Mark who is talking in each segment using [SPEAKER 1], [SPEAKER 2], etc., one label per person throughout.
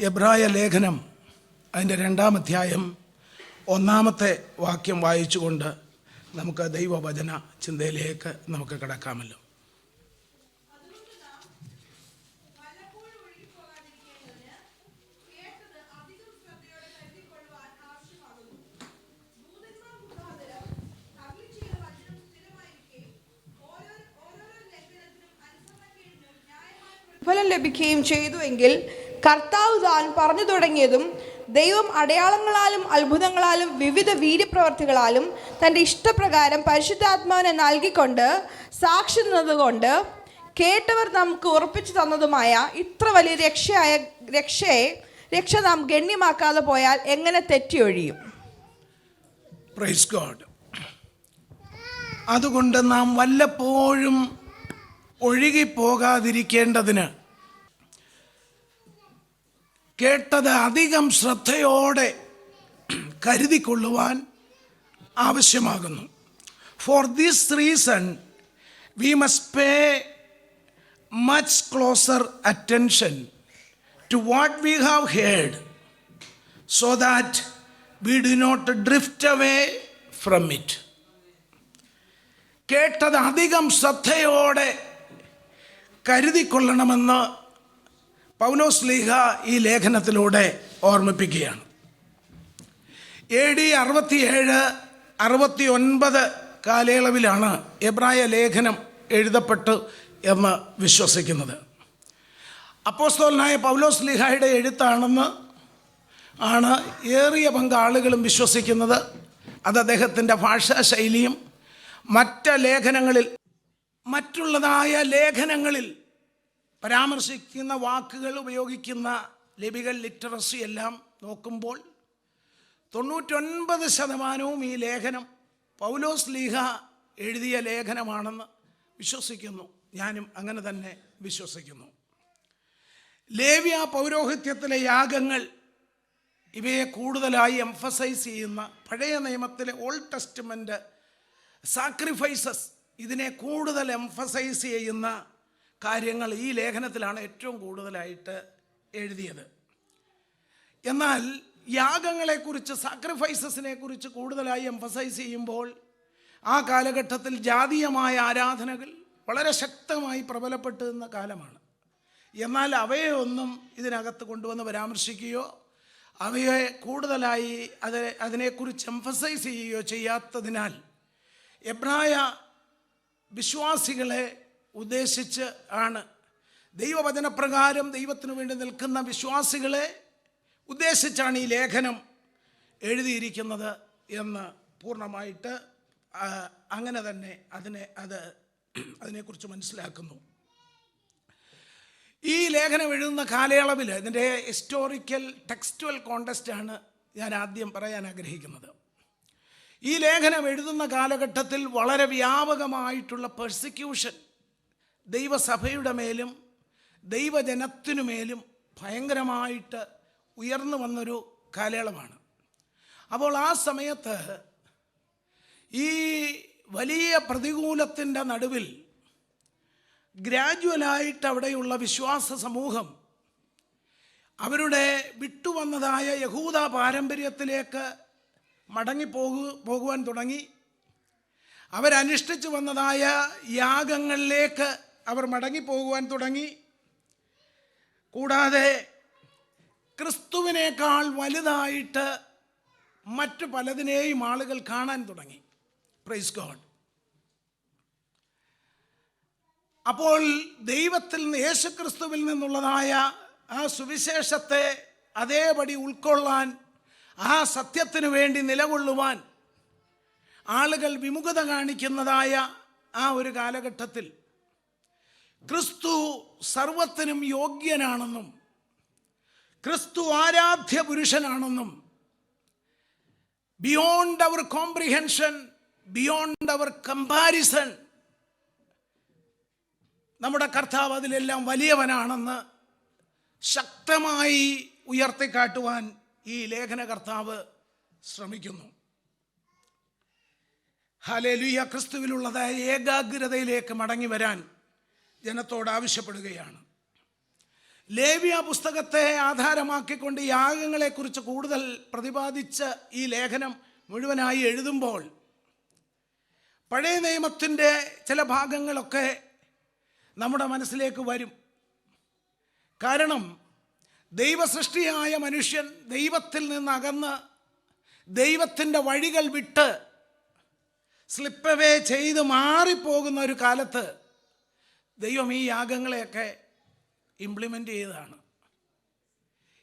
[SPEAKER 1] എബ്രായ ലേഖനം അതിൻ്റെ 2-ാം അധ്യായം 1-ാമത്തെ വാക്യം വായിച്ചുകൊണ്ട് നമുക്ക് ദൈവവചന ചിന്തയിലേക്ക് നമുക്ക് കടക്കാമല്ലോ.
[SPEAKER 2] ഫലം ലഭിക്കുകയും ചെയ്തുവെങ്കിൽ കർത്താവ് താൻ പറഞ്ഞു തുടങ്ങിയതും ദൈവം അടയാളങ്ങളാലും അത്ഭുതങ്ങളാലും വിവിധ വീര്യപ്രവർത്തികളാലും തൻ്റെ ഇഷ്ടപ്രകാരം പരിശുദ്ധാത്മാവിനെ നൽകിക്കൊണ്ട് സാക്ഷി നിന്നതുകൊണ്ട് കേട്ടവർ നമുക്ക് ഉറപ്പിച്ചു തന്നതുമായ ഇത്ര വലിയ രക്ഷ നാം ഗണ്യമാക്കാതെ പോയാൽ എങ്ങനെ തെറ്റിയൊഴിയും?
[SPEAKER 1] Praise God. അതുകൊണ്ട് നാം വല്ലപ്പോഴും ഒഴുകിപ്പോകാതിരിക്കേണ്ടതിന് കേട്ടത് അധികം ശ്രദ്ധയോടെ കരുതിക്കൊള്ളുവാൻ ആവശ്യമാകുന്നു. For this reason we must pay much closer attention to what we have heard so that we do not drift away from it. കേട്ടത് അധികം ശ്രദ്ധയോടെ കരുതിക്കൊള്ളണമെന്ന് പൗലോസ് ലീഹ ഈ ലേഖനത്തിലൂടെ ഓർമ്മിപ്പിക്കുകയാണ്. AD 67-69 കാലയളവിലാണ് എബ്രായ ലേഖനം എഴുതപ്പെട്ടു എന്ന് വിശ്വസിക്കുന്നത്. അപ്പോസ്തലനായ പൗലോസ് ലീഹായുടെ എഴുത്താണെന്ന് ആണ് ഏറിയ പങ്കാളുകളും വിശ്വസിക്കുന്നത്. അത് അദ്ദേഹത്തിൻ്റെ ഭാഷാ ശൈലിയും മറ്റുള്ളതായ ലേഖനങ്ങളിൽ പരാമർശിക്കുന്ന വാക്കുകൾ, ഉപയോഗിക്കുന്ന ലിപികൾ, ലിറ്ററസി എല്ലാം നോക്കുമ്പോൾ 99% ഈ ലേഖനം പൗലോസ് ലീഹ എഴുതിയ ലേഖനമാണെന്ന് വിശ്വസിക്കുന്നു. ഞാനും അങ്ങനെ തന്നെ വിശ്വസിക്കുന്നു. ലേവ്യ പൗരോഹിത്യത്തിലെ യാഗങ്ങൾ ഇവയെ കൂടുതലായി എംഫസൈസ് ചെയ്യുന്ന, പഴയ നിയമത്തിലെ ഓൾഡ് ടെസ്റ്റ്മെൻറ്റ് സാക്രിഫൈസസ് ഇതിനെ കൂടുതൽ എംഫസൈസ് ചെയ്യുന്ന കാര്യങ്ങൾ ഈ ലേഖനത്തിലാണ് ഏറ്റവും കൂടുതലായിട്ട് എഴുതിയത്. എന്നാൽ യാഗങ്ങളെക്കുറിച്ച്, സാക്രിഫൈസസിനെ കുറിച്ച് കൂടുതലായി എംഫസൈസ് ചെയ്യുമ്പോൾ ആ കാലഘട്ടത്തിൽ ജാതീയമായ ആരാധനകൾ വളരെ ശക്തമായി പ്രബലപ്പെട്ടിരുന്ന കാലമാണ്. എന്നാൽ അവയെ ഒന്നും ഇതിനകത്ത് കൊണ്ടുവന്ന് പരാമർശിക്കുകയോ അവയെ കൂടുതലായി അതിനെക്കുറിച്ച് എംഫസൈസ് ചെയ്യുകയോ ചെയ്യാത്തതിനാൽ എബ്രായ വിശ്വാസികളെ ഉദ്ദേശിച്ച് ആണ്, ദൈവവചനപ്രകാരം ദൈവത്തിനു വേണ്ടി നിൽക്കുന്ന വിശ്വാസികളെ ഉദ്ദേശിച്ചാണ് ഈ ലേഖനം എഴുതിയിരിക്കുന്നത് എന്ന് പൂർണ്ണമായിട്ട് അങ്ങനെ തന്നെ അതിനെക്കുറിച്ച് മനസ്സിലാക്കുന്നു. ഈ ലേഖനം എഴുതുന്ന കാലയളവിൽ ഇതിൻ്റെ ഹിസ്റ്റോറിക്കൽ ടെക്സ്റ്റുവൽ കോണ്ടസ്റ്റാണ് ഞാൻ ആദ്യം പറയാൻ ആഗ്രഹിക്കുന്നത്. ഈ ലേഖനം എഴുതുന്ന കാലഘട്ടത്തിൽ വളരെ വ്യാപകമായിട്ടുള്ള പെർസിക്യൂഷൻ ദൈവസഭയുടെ മേലും ദൈവജനത്തിനുമേലും ഭയങ്കരമായിട്ട് ഉയർന്നു വന്നൊരു കാലയളവാണ്. അപ്പോൾ ആ സമയത്ത് ഈ വലിയ പ്രതികൂലത്തിൻ്റെ നടുവിൽ ഗ്രാജുവലായിട്ട് അവിടെയുള്ള വിശ്വാസ സമൂഹം അവരുടെ വിട്ടുവന്നതായ യഹൂദ പാരമ്പര്യത്തിലേക്ക് പോകുവാൻ തുടങ്ങി. അവരനുഷ്ഠിച്ചു വന്നതായ യാഗങ്ങളിലേക്ക് അവർ മടങ്ങിപ്പോകുവാൻ തുടങ്ങി. കൂടാതെ ക്രിസ്തുവിനേക്കാൾ വലുതായിട്ട് മറ്റു പലതിനെയും ആളുകൾ കാണാൻ തുടങ്ങി. Praise God. അപ്പോൾ ദൈവത്തിൽ നിന്ന്, യേശുക്രിസ്തുവിൽ നിന്നുള്ളതായ ആ സുവിശേഷത്തെ അതേപടി ഉൾക്കൊള്ളാൻ, ആ സത്യത്തിനു വേണ്ടി നിലകൊള്ളുവാൻ ആളുകൾ വിമുഖത കാണിക്കുന്നതായ ആ ഒരു കാലഘട്ടത്തിൽ ക്രിസ്തു സർവത്തിനും യോഗ്യനാണെന്നും ക്രിസ്തു ആരാധ്യ പുരുഷനാണെന്നും beyond our comprehension, beyond our comparison നമ്മുടെ കർത്താവ് അതിലെല്ലാം വലിയവനാണെന്ന് ശക്തമായി ഉയർത്തിക്കാട്ടുവാൻ ഈ ലേഖനകർത്താവ് ശ്രമിക്കുന്നു. ഹല്ലേലൂയ. ക്രിസ്തുവിലുള്ളതായ ഏകാഗ്രതയിലേക്ക് മടങ്ങി വരാൻ ജനത്തോട് ആവശ്യപ്പെടുകയാണ്. ലേവ്യ പുസ്തകത്തെ ആധാരമാക്കിക്കൊണ്ട് യാഗങ്ങളെക്കുറിച്ച് കൂടുതൽ പ്രതിപാദിച്ച് ഈ ലേഖനം മുഴുവനായി എഴുതുമ്പോൾ പഴയ നിയമത്തിൻ്റെ ചില ഭാഗങ്ങളൊക്കെ നമ്മുടെ മനസ്സിലേക്ക് വരും. കാരണം ദൈവസൃഷ്ടിയായ മനുഷ്യൻ ദൈവത്തിൽ നിന്നകന്ന് ദൈവത്തിൻ്റെ വഴികൾ വിട്ട് സ്ലിപ്പ് അവേ ചെയ്ത് മാറിപ്പോകുന്ന ഒരു കാലത്ത് ദൈവം ഈ യാഗങ്ങളെയൊക്കെ ഇംപ്ലിമെൻ്റ് ചെയ്തതാണ്.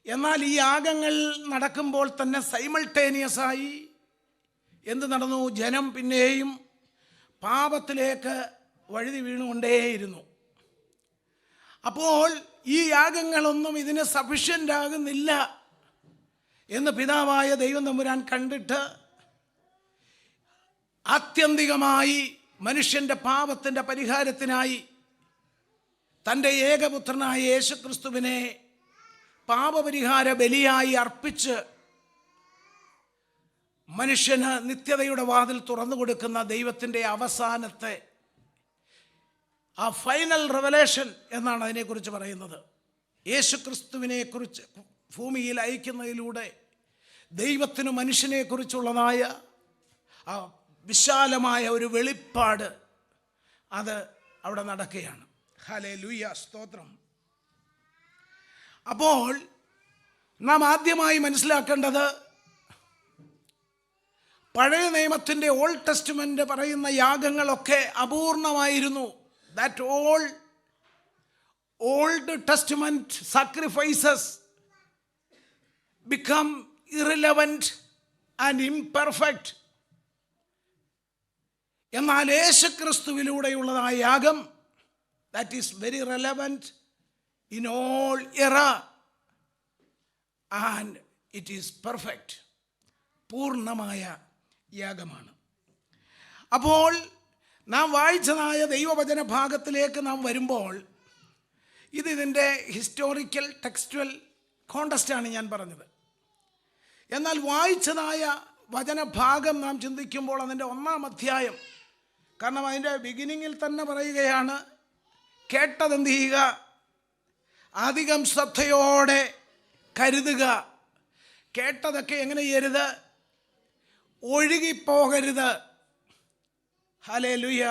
[SPEAKER 1] എന്നാൽ ഈ യാഗങ്ങൾ നടക്കുമ്പോൾ തന്നെ സൈമൾട്ടേനിയസായി എന്ത് നടന്നു? ജനം പിന്നെയും പാപത്തിലേക്ക് വഴുതി വീണുകൊണ്ടേയിരുന്നു. അപ്പോൾ ഈ യാഗങ്ങളൊന്നും ഇതിന് സഫിഷ്യൻ്റ് ആകുന്നില്ല എന്ന് പിതാവായ ദൈവം തമ്പുരാൻ കണ്ടിട്ട് ആത്യന്തികമായി മനുഷ്യൻ്റെ പാപത്തിൻ്റെ പരിഹാരത്തിനായി തൻ്റെ ഏകപുത്രനായ യേശുക്രിസ്തുവിനെ പാപപരിഹാര ബലിയായി അർപ്പിച്ച് മനുഷ്യന് നിത്യതയുടെ വാതിൽ തുറന്നു കൊടുക്കുന്ന ദൈവത്തിൻ്റെ അവസാനത്തെ ആ ഫൈനൽ റെവലേഷൻ എന്നാണ് അതിനെക്കുറിച്ച് പറയുന്നത്. യേശുക്രിസ്തുവിനെക്കുറിച്ച് ഭൂമിയിൽ അയക്കുന്നതിലൂടെ ദൈവത്തിനു മനുഷ്യനെക്കുറിച്ചുള്ളതായ ആ വിശാലമായ ഒരു വെളിപ്പാട് അത് അവിടെ നടക്കുകയാണ്. ഹല്ലേലൂയ, സ്തോത്രം. അപ്പോൾ നാം ആദ്യമായി മനസ്സിലാക്കേണ്ടത് പഴയ നിയമത്തിൻ്റെ ഓൾഡ് ടെസ്റ്റ്മെൻ്റ് പറയുന്ന യാഗങ്ങളൊക്കെ അപൂർണമായിരുന്നു. That all Old Testament sacrifices become irrelevant and imperfect. എന്നാൽ യേശുക്രിസ്തുവിലൂടെയുള്ളതായ യാഗം that is very relevant in all era and it is perfect. പൂർണ്ണമായ യാഗമാണ്. അപ്പോൾ നാം വായിച്ചതായ ദൈവവചന ഭാഗത്തിലേക്ക് നാം വരുമ്പോൾ ഇതിൻ്റെ ഹിസ്റ്റോറിക്കൽ ടെക്സ്റ്റുവൽ കോണ്ടസ്റ്റാണ് ഞാൻ പറഞ്ഞത്. എന്നാൽ വായിച്ചതായ വചനഭാഗം നാം ചിന്തിക്കുമ്പോൾ അതിൻ്റെ 1-ാം അധ്യായം, കാരണം അതിൻ്റെ ബിഗിനിങ്ങിൽ തന്നെ പറയുകയാണ്, കേട്ടതെന്ത് ചെയ്യുക, അധികം ശ്രദ്ധയോടെ കരുതുക. കേട്ടതൊക്കെ എങ്ങനെ ചെയ്യരുത്? ഒഴുകിപ്പോകരുത്. ഹല്ലേലൂയ.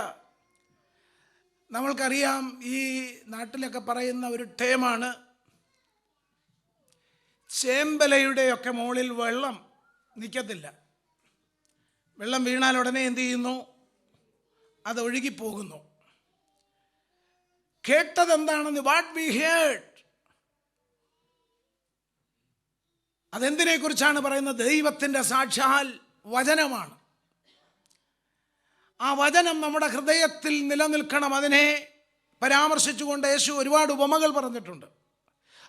[SPEAKER 1] നമ്മൾക്കറിയാം, ഈ നാട്ടിലൊക്കെ പറയുന്ന ഒരു ടേമാണ് ചേമ്പലയുടെയൊക്കെ മുകളിൽ വെള്ളം നിൽക്കത്തില്ല. വെള്ളം വീണാൽ ഉടനെ എന്ത് ചെയ്യുന്നു? അത് ഒഴുകിപ്പോകുന്നു. കേട്ടതെന്താണെന്ന്, വാട്ട് വി ഹേർഡ്, അതെന്തിനെക്കുറിച്ചാണ് പറയുന്നത്? ദൈവത്തിൻ്റെ സാക്ഷാൽ വചനമാണ്. ആ വചനം നമ്മുടെ ഹൃദയത്തിൽ നിലനിൽക്കണം. അതിനെ പരാമർശിച്ചുകൊണ്ട് യേശു ഒരുപാട് ഉപമകൾ പറഞ്ഞിട്ടുണ്ട്.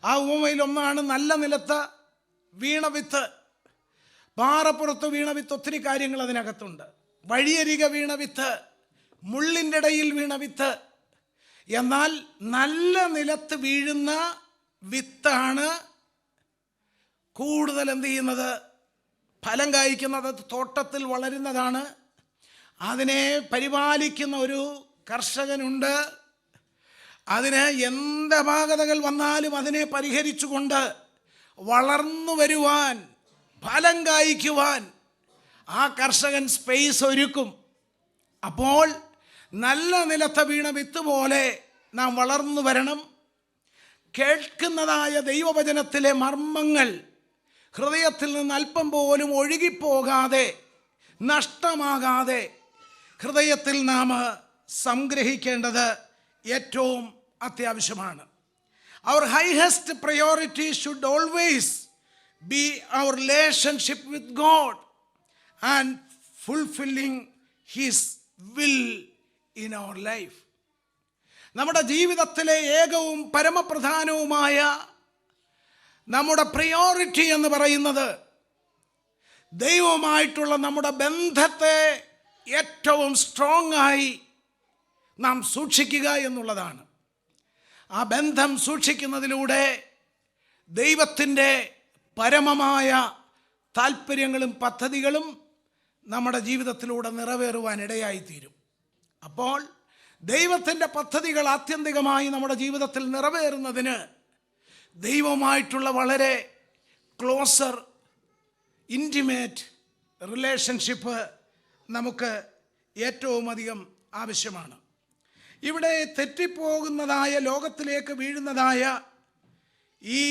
[SPEAKER 1] ആ ഉപമയിലൊന്നാണ് നല്ല നിലത്ത് വീണ വിത്ത്. പാറപ്പുറത്ത് വീണ വിത്ത്, ഒത്തിരി കാര്യങ്ങൾ അതിനകത്തുണ്ട്. വഴിയരിക വീണ വിത്ത്, മുള്ളിൻ്റെ ഇടയിൽ വീണ വിത്ത്. എന്നാൽ നല്ല നിലത്ത് വീഴുന്ന വിത്താണ് കൂടുതൽ എന്ത് ചെയ്യുന്നത്? ഫലം കായ്ക്കുന്നത്. തോട്ടത്തിൽ വളരുന്നതാണ്. അതിനെ പരിപാലിക്കുന്ന ഒരു കർഷകനുണ്ട്. അതിന് എന്ത് അപാകതകൾ വന്നാലും അതിനെ പരിഹരിച്ചുകൊണ്ട് വളർന്നു വരുവാൻ, ഫലം കായ്ക്കുവാൻ ആ കർഷകൻ സ്പേസ് ഒരുക്കും. അപ്പോൾ നല്ല നിലത്ത് വീണ വിത്ത് പോലെ നാം വളർന്നു വരണം. കേൾക്കുന്നതായ ദൈവവചനത്തിലെ മർമ്മങ്ങൾ ഹൃദയത്തിൽ നിന്ന് അല്പം പോലും ഒഴുകിപ്പോകാതെ, നഷ്ടമാകാതെ ഹൃദയത്തിൽ നാം സംഗ്രഹിക്കേണ്ടത് ഏറ്റവും അത്യാവശ്യമാണ്. Our highest priority should always be our relationship with God and fulfilling His will in our life. നമ്മുടെ ജീവിതത്തിലെ ഏറ്റവും പരമപ്രധാനവുമായ നമ്മുടെ പ്രയോറിറ്റി എന്ന് പറയുന്നത് ദൈവവുമായിട്ടുള്ള നമ്മുടെ ബന്ധത്തെ ഏറ്റവും സ്ട്രോങ് ആയി നാം സൂക്ഷിക്കുക എന്നുള്ളതാണ്. ആ ബന്ധം സൂക്ഷിക്കുന്നതിലൂടെ ദൈവത്തിൻ്റെ പരമമായ താല്പര്യങ്ങളും പദ്ധതികളും നമ്മുടെ ജീവിതത്തിലൂടെ നിറവേറുവാൻ ഇടയായിത്തീരും. അപ്പോൾ ദൈവത്തിൻ്റെ പദ്ധതികൾ ആത്യന്തികമായി നമ്മുടെ ജീവിതത്തിൽ നിറവേറുന്നതിന് ദൈവമായിട്ടുള്ള വളരെ ക്ലോസർ ഇൻറ്റിമേറ്റ് റിലേഷൻഷിപ്പ് നമുക്ക് ഏറ്റവും അധികം ആവശ്യമാണ്. ഇവിടെ തെറ്റിപ്പോകുന്നതായ, ലോകത്തിലേക്ക് വീഴുന്നതായ ഈ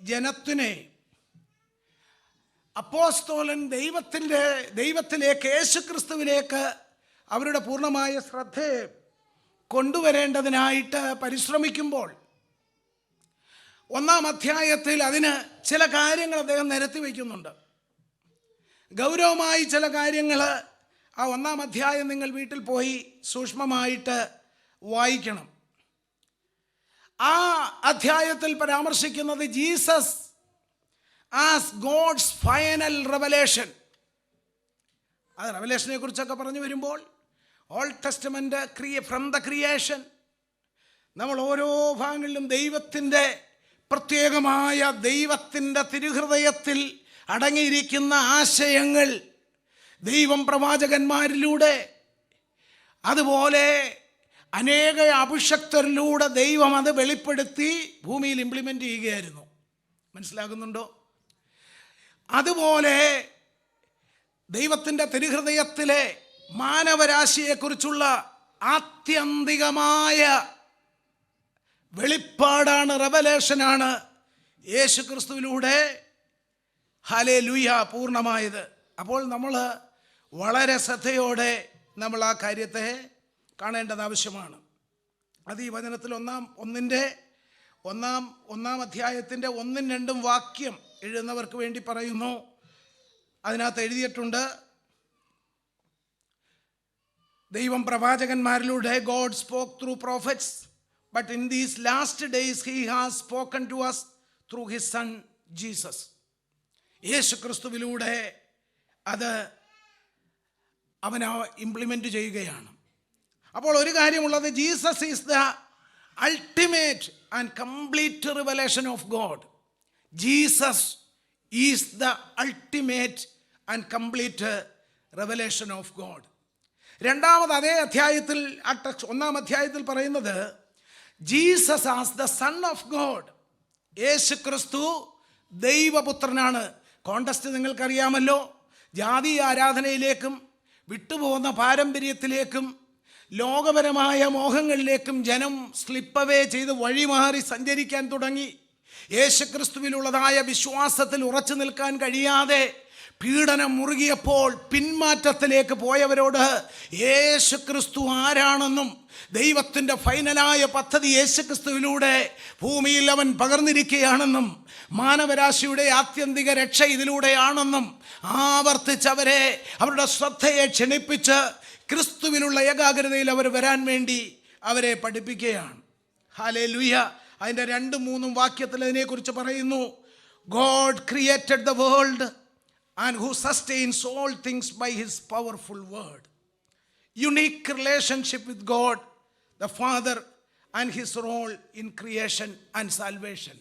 [SPEAKER 1] ജനത്തിനെ അപ്പോസ്തലൻ ദൈവത്തിലേക്ക്, യേശുക്രിസ്തുവിലേക്ക് അവരുടെ പൂർണ്ണമായ ശ്രദ്ധയെ കൊണ്ടുവരേണ്ടതിനായിട്ട് പരിശ്രമിക്കുമ്പോൾ 1-ാം അധ്യായത്തിൽ അതിന് ചില കാര്യങ്ങൾ അദ്ദേഹം നിരത്തി വയ്ക്കുന്നുണ്ട്. ഗൗരവമായി ചില കാര്യങ്ങൾ ആ 1-ാം അധ്യായം നിങ്ങൾ വീട്ടിൽ പോയി സൂക്ഷ്മമായിട്ട് വായിക്കണം. ആ അധ്യായത്തിൽ പരാമർശിക്കുന്നത് Jesus as God's final revelation. അത് റെവലേഷനെ കുറിച്ചൊക്കെ പറഞ്ഞു വരുമ്പോൾ old testament from the creation, നമ്മൾ ഓരോ ഭാഗങ്ങളിലും ദൈവത്തിൻ്റെ പ്രത്യേകമായ, ദൈവത്തിൻ്റെ തിരുഹൃദയത്തിൽ അടങ്ങിയിരിക്കുന്ന ആശയങ്ങൾ ദൈവം പ്രവാചകന്മാരിലൂടെ, അതുപോലെ അനേക അഭിഷക്തരിലൂടെ ദൈവം അത് വെളിപ്പെടുത്തി ഭൂമിയിൽ ഇംപ്ലിമെൻ്റ് ചെയ്യുകയായിരുന്നു. മനസ്സിലാകുന്നുണ്ടോ? അതുപോലെ ദൈവത്തിൻ്റെ തിരുഹൃദയത്തിലെ മാനവരാശിയെക്കുറിച്ചുള്ള ആത്യന്തികമായ വെളിപ്പാടാണ്, റെവലേഷനാണ് യേശുക്രിസ്തുവിലൂടെ ഹല്ലേലൂയ പൂർണ്ണമായത്. അപ്പോൾ നമ്മൾ വളരെ ശ്രദ്ധയോടെ നമ്മൾ ആ കാര്യത്തെ കാണേണ്ടത് ആവശ്യമാണ്. അത് ഈ വചനത്തിൽ ഒന്നാം അധ്യായത്തിൻ്റെ 1-2 വാക്യം എഴുതുന്നവർക്ക് വേണ്ടി പറയുന്നു. അതിനകത്ത് എഴുതിയിട്ടുണ്ട്, ദൈവം പ്രവാചകന്മാരിലൂടെ God spoke through prophets, but in these last days he has spoken to us through his son Jesus. യേശുക്രിസ്തുവിലൂടെ അത് അവൻ ഇംപ്ലിമെൻ്റ് ചെയ്യുകയാണ്. അപ്പോൾ ഒരു കാര്യമുള്ളത്, Jesus is the ultimate and complete revelation of God. Jesus is the ultimate and complete revelation of God. രണ്ടാമത് അതേ അധ്യായത്തിൽ, 1-ാം അധ്യായത്തിൽ പറയുന്നത് Jesus as the son of God. യേശുക്രിസ്തു ദൈവപുത്രനാണ്. കോണ്ടസ്റ്റ് നിങ്ങൾക്കറിയാമല്ലോ. ജാതീയ ആരാധനയിലേക്കും വിട്ടുപോകുന്ന പാരമ്പര്യത്തിലേക്കും ലോകപരമായ മോഹങ്ങളിലേക്കും ജനം സ്ലിപ്പവേ ചെയ്ത് വഴിമാറി സഞ്ചരിക്കാൻ തുടങ്ങി. യേശുക്രിസ്തുവിലുള്ളതായ വിശ്വാസത്തിൽ ഉറച്ചു നിൽക്കാൻ കഴിയാതെ പീഡനം മുറുകിയപ്പോൾ പിന്മാറ്റത്തിലേക്ക് പോയവരോട് യേശുക്രിസ്തു ആരാണെന്നും ദൈവത്തിൻ്റെ ഫൈനലായ പദ്ധതി യേശുക്രിസ്തുവിലൂടെ ഭൂമിയിൽ അവൻ പകർന്നിരിക്കുകയാണെന്നും മാനവരാശിയുടെ ആത്യന്തിക രക്ഷ ഇതിലൂടെയാണെന്നും ആവർത്തിച്ചവരെ, അവരുടെ ശ്രദ്ധയെ ക്ഷണിപ്പിച്ച് ക്രിസ്തുവിലുള്ള ഏകാഗ്രതയിൽ അവർ വരാൻ വേണ്ടി അവരെ പഠിപ്പിക്കുകയാണ്. ഹല്ലേലൂയ. അതിൻ്റെ 2-3 വാക്യത്തിൽ അതിനെക്കുറിച്ച് പറയുന്നു. God created the world and who sustains all things by his powerful word. Unique relationship with God the Father and his role in creation and salvation.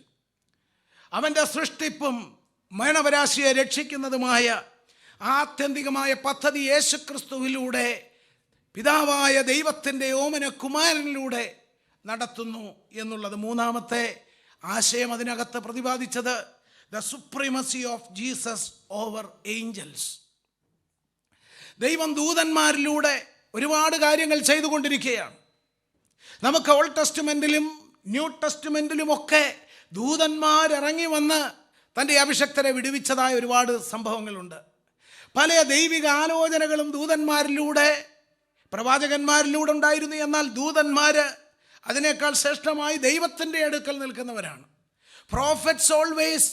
[SPEAKER 1] അവൻ്റെ സൃഷ്ടിപ്പും മാനവരാശിയെ രക്ഷിക്കുന്നതുമായ ആത്യന്തികമായ പദ്ധതി യേശുക്രിസ്തുവിലൂടെ പിതാവായ ദൈവത്തിൻ്റെ ഓമന കുമാരനിലൂടെ നടത്തുന്നു എന്നുള്ളത്. 3-ാമത്തെ ആശയം അതിനകത്ത് പ്രതിപാദിച്ചത് the supremacy of Jesus over angels. ദൈവം ദൂതന്മാരിലൂടെ ഒരുപാട് കാര്യങ്ങൾ ചെയ്തുകൊണ്ടിരിക്കുകയാണ്. നമുക്ക് ഓൾഡ് ടെസ്റ്റ്മെൻറ്റിലും ന്യൂ ടെസ്റ്റ്മെൻറ്റിലുമൊക്കെ ദൂതന്മാരിറങ്ങി വന്ന് തൻ്റെ അഭിഷക്തരെ വിടുവിച്ചതായ ഒരുപാട് സംഭവങ്ങളുണ്ട്. പല ദൈവിക ആലോചനകളും ദൂതന്മാരിലൂടെ, പ്രവാചകന്മാരിലൂടെ ഉണ്ടായിരുന്നു. എന്നാൽ ദൂതന്മാർ അതിനേക്കാൾ ശ്രേഷ്ഠമായി ദൈവത്തിൻ്റെ അടുക്കൽ നിൽക്കുന്നവരാണ്. Prophets always,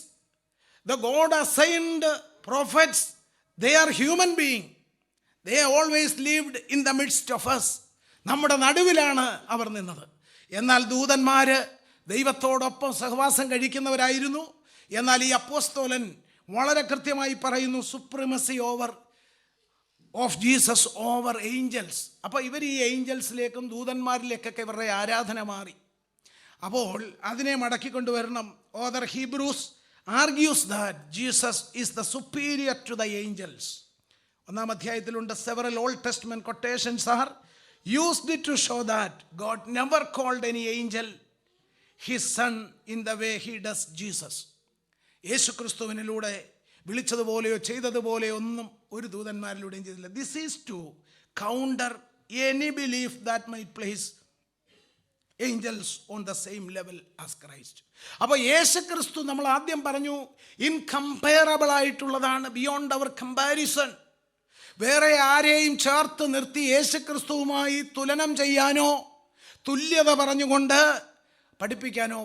[SPEAKER 1] the God assigned prophets, they are human being. They always lived in the midst of us. നമ്മുടെ നടുവിലാണ് അവർ നിന്നത്. എന്നാൽ ദൂതന്മാർ ദൈവത്തോടൊപ്പം സഹവാസം കഴിക്കുന്നവരായിരുന്നു. എന്നാൽ ഈ അപ്പോസ്തലൻ വളരെ കൃത്യമായി പറയുന്നു, supremacy of Jesus over angels. അപ്പോൾ ഇവർ ഈ ഏഞ്ചൽസിലേക്കും ദൂതന്മാരിലേക്കൊക്കെ ഇവരുടെ ആരാധന മാറി. അപ്പോൾ അതിനെ മടക്കിക്കൊണ്ടുവരണം. Other Hebrews argues that Jesus is the superior to the angels. 1-ാം അധ്യായത്തിലുണ്ട്. Several Old Testament quotations are used to show that God never called any angel his son in the way he does Jesus. യേശു ക്രിസ്തുവിനിലൂടെ വിളിച്ചതുപോലെയോ ചെയ്തതുപോലെയോ ഒന്നും ഒരു ദൂതന്മാരിലൂടെയും ചെയ്തില്ല. This is to counter any belief that may place angels on the same level as Christ. അപ്പോൾ യേശു ക്രിസ്തു നമ്മൾ ആദ്യം പറഞ്ഞു ഇൻകമ്പയറബിൾ ആയിട്ടുള്ളതാണ്, ബിയോണ്ട് അവർ കമ്പാരിസൺ. വേറെ ആരെയും ചേർത്ത് നിർത്തി യേശു ക്രിസ്തുവുമായി തുലനം ചെയ്യാനോ തുല്യത പറഞ്ഞുകൊണ്ട് പഠിപ്പിക്കാനോ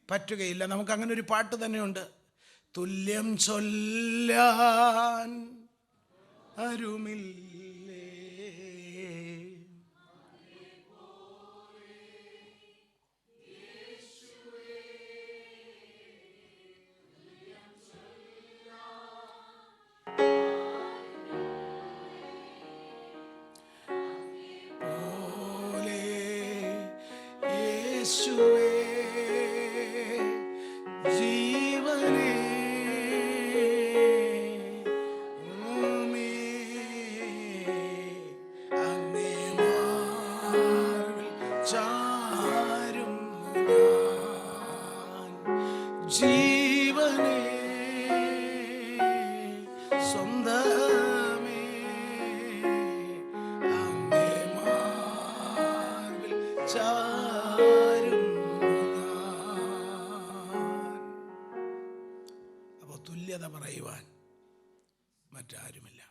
[SPEAKER 1] പറ്റുകയില്ല. നമുക്ക് അങ്ങനെ ഒരു പാട്ട് തന്നെയുണ്ട്, തുല്യം ചൊല്ലാൻ അരുമില്ലേ പോലെ യേശുവേ ജീവനേ ജീവനേ സ്വന്തമേ അങ്ങേ മാർവിൽ ചാരും അപ്പോൾ തുല്യത പറയുവാൻ മറ്റാരുമില്ല.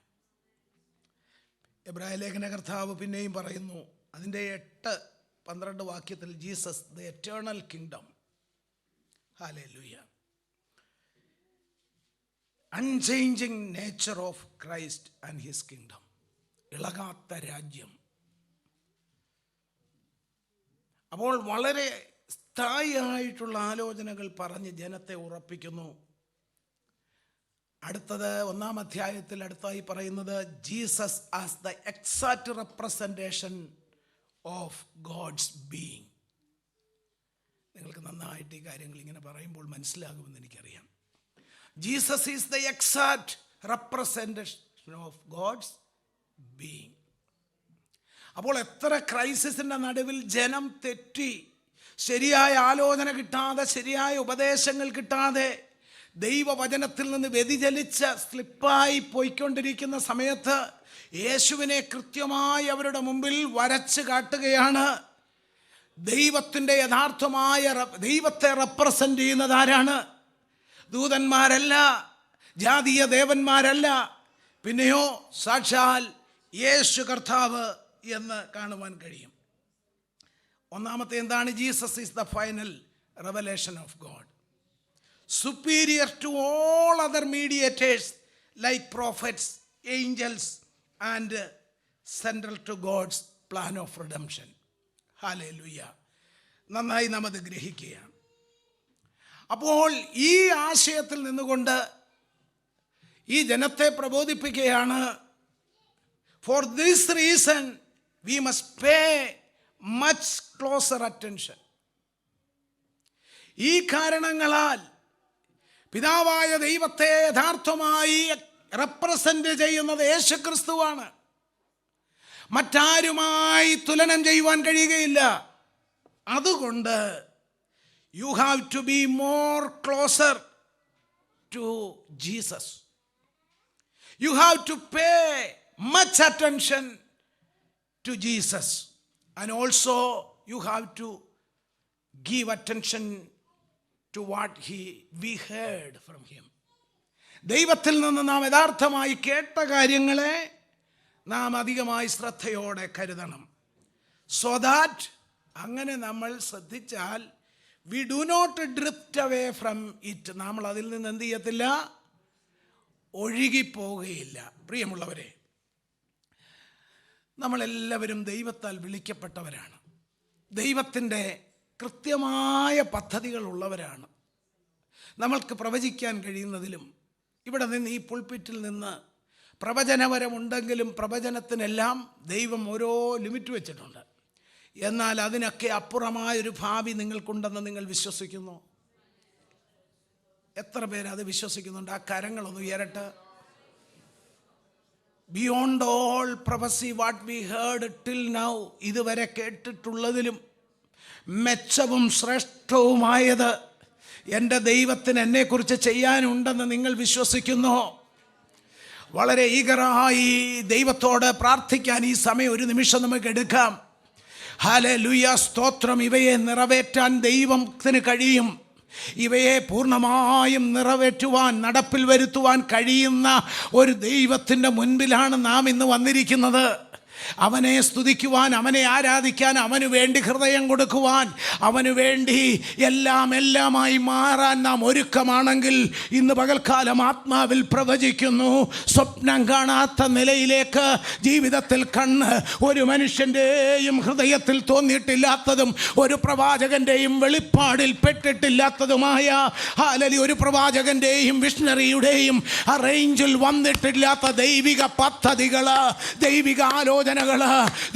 [SPEAKER 1] എബ്രായ ലേഖന കർത്താവ് പിന്നെയും പറയുന്നു അതിൻ്റെ 8-12 വാക്യത്തിൽ, Jesus the eternal kingdom. Hallelujah. Unchanging nature of Christ and his kingdom. ഇളകാത്ത രാജ്യം. അപ്പോൾ വളരെ സ്ഥായിയായിട്ടുള്ള ആലോചനകൾ പറഞ്ഞ് ജനത്തെ ഉറപ്പിക്കുന്നു. അടുത്തത് 1-ാം അധ്യായത്തിൽ അടുത്തായി പറയുന്നത് Jesus as the exact representation of God's being. നിങ്ങൾക്ക് നന്നായിട്ട് ഈ കാര്യങ്ങൾ ഇങ്ങനെ പറയുമ്പോൾ മനസ്സിലാകുമെന്ന് എനിക്കറിയാം. Jesus is the exact representation of God's being. അപ്പോൾ എത്ര ക്രൈസിസിൻ്റെ നടുവിൽ ജനം തെറ്റി, ശരിയായ ആലോചന കിട്ടാതെ, ശരിയായ ഉപദേശങ്ങൾ കിട്ടാതെ, ദൈവവചനത്തിൽ നിന്ന് വ്യതിചലിച്ച് സ്ലിപ്പായി പോയിക്കൊണ്ടിരിക്കുന്ന സമയത്ത് യേശുവിനെ കൃത്യമായി അവരുടെ മുമ്പിൽ വരച്ച് കാട്ടുകയാണ്. ദൈവത്തിൻ്റെ യഥാർത്ഥമായ ദൈവത്തെ റെപ്രസെൻ്റ് ചെയ്യുന്നത് ആരാണ്? ദൂതന്മാരല്ല, ജാതീയ ദേവന്മാരല്ല, പിന്നെയോ സാക്ഷാൽ യേശു കർത്താവ് എന്ന് കാണുവാൻ കഴിയും. ഒന്നാമത്തെ എന്താണ്? Jesus is the final revelation of God, superior to all other mediators like prophets, angels, and central to God's plan of redemption. Hallelujah. നന്നായി നാം അത് ഗ്രഹിക്കുകയാണ്. അപ്പോൾ ഈ ആശയത്തിൽ നിന്നുകൊണ്ട് ഈ ജനത്തെ പ്രബോധിപ്പിക്കുകയാണ്. For this reason we must pay much closer attention. ഈ കാരണങ്ങളാൽ പിതാവായ ദൈവത്തെ യഥാർത്ഥമായി റെപ്രസെൻ്റ് ചെയ്യുന്നത് യേശുക്രിസ്തുവാണ്. മറ്റാരുമായി തുലനം ചെയ്യുവാൻ കഴിയുകയില്ല. അതുകൊണ്ട് you have to be more closer to Jesus. You have to pay much attention to Jesus and also you have to give attention to what we heard from him. ദൈവത്തിൽ നിന്ന് നാം യഥാർത്ഥമായി കേട്ട കാര്യങ്ങളെ നാം അധികമായി ശ്രദ്ധയോടെ കരുതണം. സോ ദാറ്റ് അങ്ങനെ നമ്മൾ ശ്രദ്ധിച്ചാൽ we do not drift away from it. നമ്മൾ അതിൽ നിന്ന് എന്ത് ചെയ്യത്തില്ല? ഒഴുകിപ്പോവുകയില്ല. പ്രിയമുള്ളവരെ, നമ്മളെല്ലാവരും ദൈവത്താൽ വിളിക്കപ്പെട്ടവരാണ്. ദൈവത്തിൻ്റെ കൃത്യമായ പദ്ധതികൾ ഉള്ളവരാണ്. നമ്മൾക്ക് പ്രവചിക്കാൻ കഴിയുന്നതിലും ഇവിടെ നിന്ന് ഈ പുൾപിറ്റിൽ നിന്ന് പ്രവചനപരമുണ്ടെങ്കിലും പ്രവചനത്തിനെല്ലാം ദൈവം ഓരോ ലിമിറ്റ് വെച്ചിട്ടുണ്ട്. എന്നാൽ അതിനൊക്കെ അപ്പുറമായൊരു ഭാവി നിങ്ങൾക്കുണ്ടെന്ന് നിങ്ങൾ വിശ്വസിക്കുന്നു? എത്ര പേര് അത് വിശ്വസിക്കുന്നുണ്ട്? ആ കരങ്ങളൊന്ന് ഉയരട്ടെ. Beyond all prophecy what we heard till now, ഇതുവരെ കേട്ടിട്ടുള്ളതിലും മെച്ചവും ശ്രേഷ്ഠവുമായത് എൻ്റെ ദൈവത്തിന് എന്നെക്കുറിച്ച് ചെയ്യാനുണ്ടെന്ന് നിങ്ങൾ വിശ്വസിക്കുന്നോ? വളരെ ഈഗറായി ദൈവത്തോട് പ്രാർത്ഥിക്കാൻ ഈ സമയം ഒരു നിമിഷം നമുക്ക് എടുക്കാം. ഹല്ലേലൂയ, സ്തോത്രം. ഇവയെ നിറവേറ്റാൻ ദൈവത്തിന് കഴിയും. ഇവയെ പൂർണ്ണമായും നിറവേറ്റുവാൻ, നടപ്പിൽ വരുത്തുവാൻ കഴിയുന്ന ഒരു ദൈവത്തിൻ്റെ മുൻപിലാണ് നാം ഇന്ന് വന്നിരിക്കുന്നത്. അവനെ സ്തുതിക്കുവാൻ, അവനെ ആരാധിക്കാൻ, അവന് വേണ്ടി ഹൃദയം കൊടുക്കുവാൻ, അവന് വേണ്ടി എല്ലാമായി മാറാൻ നാം ഒരുക്കമാണെങ്കിൽ ഇന്ന് പകൽക്കാലം ആത്മാവിൽ പ്രവചിക്കുന്നു, സ്വപ്നം കാണാത്ത നിലയിലേക്ക് ജീവിതത്തിൽ കണ്ണ് ഒരു മനുഷ്യൻ്റെയും ഹൃദയത്തിൽ തോന്നിയിട്ടില്ലാത്തതും ഒരു പ്രവാചകൻ്റെയും വെളിപ്പാടിൽ പെട്ടിട്ടില്ലാത്തതുമായ ഒരു പ്രവാചകൻ്റെയും വിഷണറിയുടെയും ആ റേഞ്ചിൽ വന്നിട്ടില്ലാത്ത ദൈവിക പദ്ധതികൾ, ദൈവിക ആലോചന,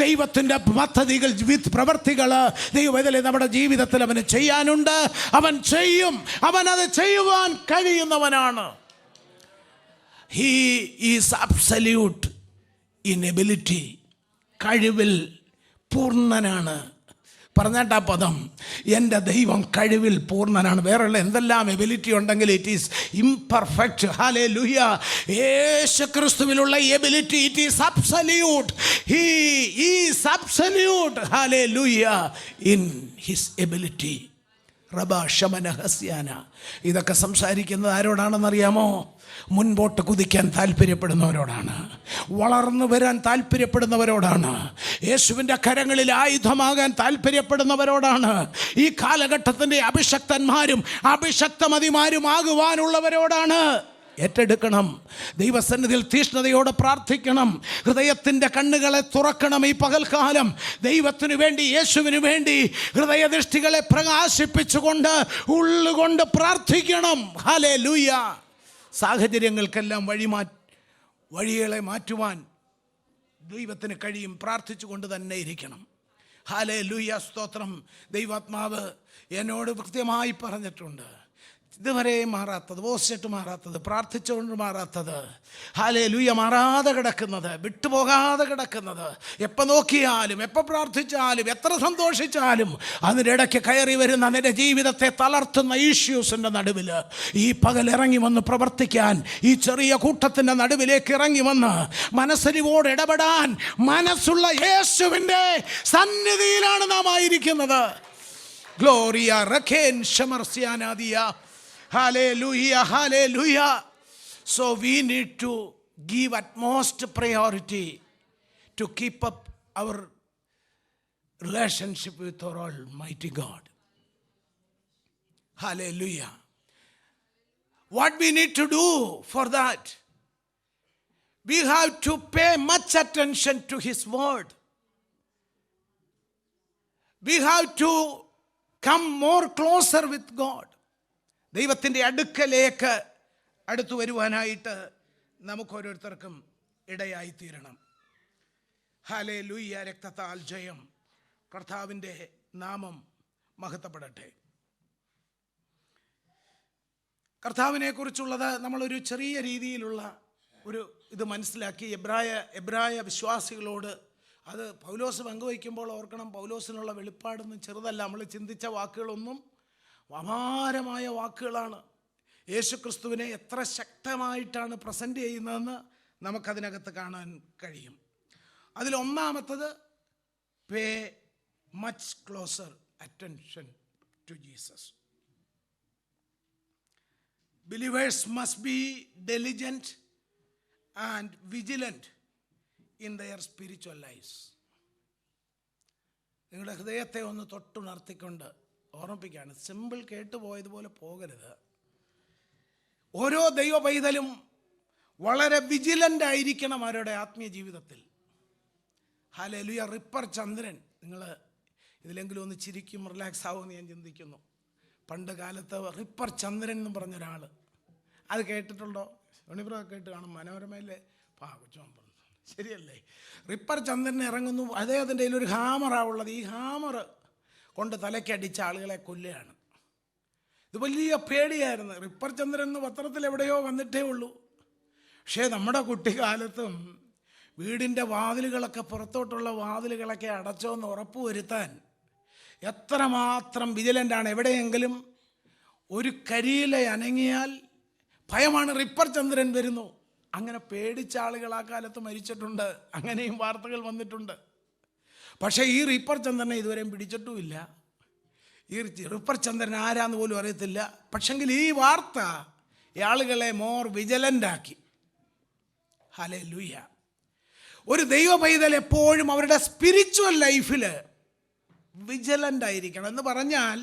[SPEAKER 1] ദൈവത്തിൻ്റെ പദ്ധതികൾ, പ്രവർത്തികൾ ദൈവത്തിലെ നമ്മുടെ ജീവിതത്തിൽ അവന് ചെയ്യാനുണ്ട്. അവൻ ചെയ്യും. അവൻ അത് ചെയ്യുവാൻ കഴിയുന്നവനാണ്. He is absolute in ability. കഴിവിൽ പൂർണ്ണനാണ്. പറഞ്ഞാട്ടാ പദം, എൻ്റെ ദൈവം കഴിവിൽ പൂർണ്ണനാണ്. വേറെയുള്ള എന്തെല്ലാം എബിലിറ്റി ഉണ്ടെങ്കിൽ ഇറ്റ് ഈസ് ഇംപെർഫെക്റ്റ്. ഹല്ലേലൂയ. യേശു ക്രിസ്തുവിലുള്ള ability it is absolute. He is absolute. Hallelujah in his ability. റബാഷമനഹസ്യാന. ഇതൊക്കെ സംസാരിക്കുന്നത് ആരോടാണെന്നറിയാമോ? മുൻപോട്ട് കുതിക്കാൻ താല്പര്യപ്പെടുന്നവരോടാണ്, വളർന്നു വരാൻ താല്പര്യപ്പെടുന്നവരോടാണ്, യേശുവിൻ്റെ കരങ്ങളിൽ ആയുധമാകാൻ താല്പര്യപ്പെടുന്നവരോടാണ്, ഈ കാലഘട്ടത്തിൻ്റെ അഭിഷക്തന്മാരും അഭിഷക്തമതിമാരും ആകുവാനുള്ളവരോടാണ്. ഏറ്റെടുക്കണം. ദൈവസന്നിധിയിൽ തീഷ്ണതയോടെ പ്രാർത്ഥിക്കണം. ഹൃദയത്തിൻ്റെ കണ്ണുകളെ തുറക്കണം. ഈ പകൽക്കാലം ദൈവത്തിനു വേണ്ടി, യേശുവിന് വേണ്ടി ഹൃദയദൃഷ്ടികളെ പ്രകാശിപ്പിച്ചുകൊണ്ട് ഉള്ളുകൊണ്ട് പ്രാർത്ഥിക്കണം. ഹല്ലേലൂയ. സാഹചര്യങ്ങൾക്കെല്ലാം വഴികളെ മാറ്റുവാൻ ദൈവത്തിന് കഴിയും. പ്രാർത്ഥിച്ചുകൊണ്ട് തന്നെ ഇരിക്കണം. ഹല്ലേലൂയ, സ്തോത്രം. ദൈവാത്മാവ് എന്നോട് കൃത്യമായി പറഞ്ഞിട്ടുണ്ട്. ഇതുവരെ മാറാത്തത്, പോസ്റ്റിട്ട് മാറാത്തത്, പ്രാർത്ഥിച്ചുകൊണ്ട് മാറാത്തത്, ഹല്ലേലൂയ, മാറാതെ കിടക്കുന്നത്, വിട്ടുപോകാതെ കിടക്കുന്നത്, എപ്പോൾ നോക്കിയാലും, എപ്പോൾ പ്രാർത്ഥിച്ചാലും, എത്ര സന്തോഷിച്ചാലും അതിനിടയ്ക്ക് കയറി വരുന്ന നിന്റെ ജീവിതത്തെ തളർത്തുന്ന ഇഷ്യൂസിൻ്റെ നടുവിൽ ഈ പകൽ ഇറങ്ങി വന്ന് പ്രവർത്തിക്കാൻ, ഈ ചെറിയ കൂട്ടത്തിൻ്റെ നടുവിലേക്ക് ഇറങ്ങി വന്ന് മനസ്സരിവോട് ഇടപെടാൻ മനസ്സുള്ള യേശുവിൻ്റെ സന്നിധിയിലാണ് നാം ആയിരിക്കുന്നത്. Gloria റഖേൻ ശമർസ്യാനാദിയ. Hallelujah, hallelujah. So we need to give utmost priority to keep up our relationship with our Almighty God. Hallelujah. What we need to do for that? We have to pay much attention to His word. We have to come more closer with God. ദൈവത്തിൻ്റെ അടുക്കലേക്ക് അടുത്തു വരുവാനായിട്ട് നമുക്ക് ഓരോരുത്തർക്കും ഇടയായിത്തീരണം. Hallelujah. രക്തത്താൽ ജയം. കർത്താവിൻ്റെ നാമം മഹത്വപ്പെടട്ടെ. കർത്താവിനെ കുറിച്ചുള്ളത് നമ്മളൊരു ചെറിയ രീതിയിലുള്ള ഒരു ഇത് മനസ്സിലാക്കി. എബ്രായ വിശ്വാസികളോട് അത് പൗലോസ് പങ്കുവയ്ക്കുമ്പോൾ ഓർക്കണം, പൗലോസിനുള്ള വെളിപ്പാടൊന്നും ചെറുതല്ല. നമ്മൾ ചിന്തിച്ച വാക്കുകളൊന്നും അപാരമായ വാക്കുകളാണ്. യേശുക്രിസ്തുവിനെ എത്ര ശക്തമായിട്ടാണ് പ്രസൻറ്റ് ചെയ്യുന്നതെന്ന് നമുക്കതിനകത്ത് കാണാൻ കഴിയും. അതിലൊന്നാമത്തത്, pay much closer attention to Jesus. Believers must be diligent and vigilant in their spiritual lifes. നിങ്ങളുടെ ഹൃദയത്തെ ഒന്ന് തൊട്ടുണർത്തിക്കൊണ്ട് ഓർമ്മിപ്പിക്കുകയാണ്. സിമ്പിൾ കേട്ടുപോയതുപോലെ പോകരുത്. ഓരോ ദൈവ പൈതലും വളരെ വിജിലൻ്റ് ആയിരിക്കണം അവരുടെ ആത്മീയ ജീവിതത്തിൽ. ഹല്ലേലൂയ. റിപ്പർ ചന്ദ്രൻ, നിങ്ങൾ ഇതിലെങ്കിലും ഒന്ന് ചിരിക്കും, റിലാക്സ് ആവുമെന്ന് ഞാൻ ചിന്തിക്കുന്നു. പണ്ട് കാലത്ത് റിപ്പർ ചന്ദ്രൻ എന്ന് പറഞ്ഞൊരാൾ, അത് കേട്ടിട്ടുണ്ടോ? യോണിപ്ര കേട്ട് കാണും. മനോരമയിലെ കൊച്ചു ശരിയല്ലേ? റിപ്പർ ചന്ദ്രൻ ഇറങ്ങുന്നു. അദ്ദേഹത്തിൻ്റെ കയ്യിലൊരു ഹാമറാണ് ഉള്ളത്. ഈ ഹാമർ കൊണ്ട് തലയ്ക്കടിച്ച ആളുകളെ കൊല്ലുകയാണ്. ഇത് വലിയ പേടിയായിരുന്നു. റിപ്പർ ചന്ദ്രൻ എന്ന് പത്രത്തിൽ എവിടെയോ വന്നിട്ടേ ഉള്ളൂ. പക്ഷേ നമ്മുടെ കുട്ടിക്കാലത്തും വീടിൻ്റെ വാതിലുകളൊക്കെ, പുറത്തോട്ടുള്ള വാതിലുകളൊക്കെ അടച്ചോന്ന് ഉറപ്പ് വരുത്താൻ എത്രമാത്രം വിജിലൻ്റാണ്. എവിടെയെങ്കിലും ഒരു കരിയില അനങ്ങിയാൽ ഭയമാണ്, റിപ്പർ ചന്ദ്രൻ വരുന്നു. അങ്ങനെ പേടിച്ച ആളുകൾ ആ കാലത്ത് മരിച്ചിട്ടുണ്ട്. അങ്ങനെയും വാർത്തകൾ വന്നിട്ടുണ്ട്. പക്ഷേ ഈ റിപ്പർ ചന്ദ്രനെ ഇതുവരെയും പിടിച്ചിട്ടുമില്ല. ഈ റിപ്പർ ചന്ദ്രൻ ആരാന്ന് പോലും അറിയത്തില്ല. പക്ഷെങ്കിൽ ഈ വാർത്ത ആളുകളെ മോർ വിജിലൻ്റാക്കി. ഹല്ലേലൂയ. ഒരു ദൈവ പൈതൽ എപ്പോഴും അവരുടെ സ്പിരിച്വൽ ലൈഫിൽ വിജിലൻ്റ് ആയിരിക്കണം. എന്ന് പറഞ്ഞാൽ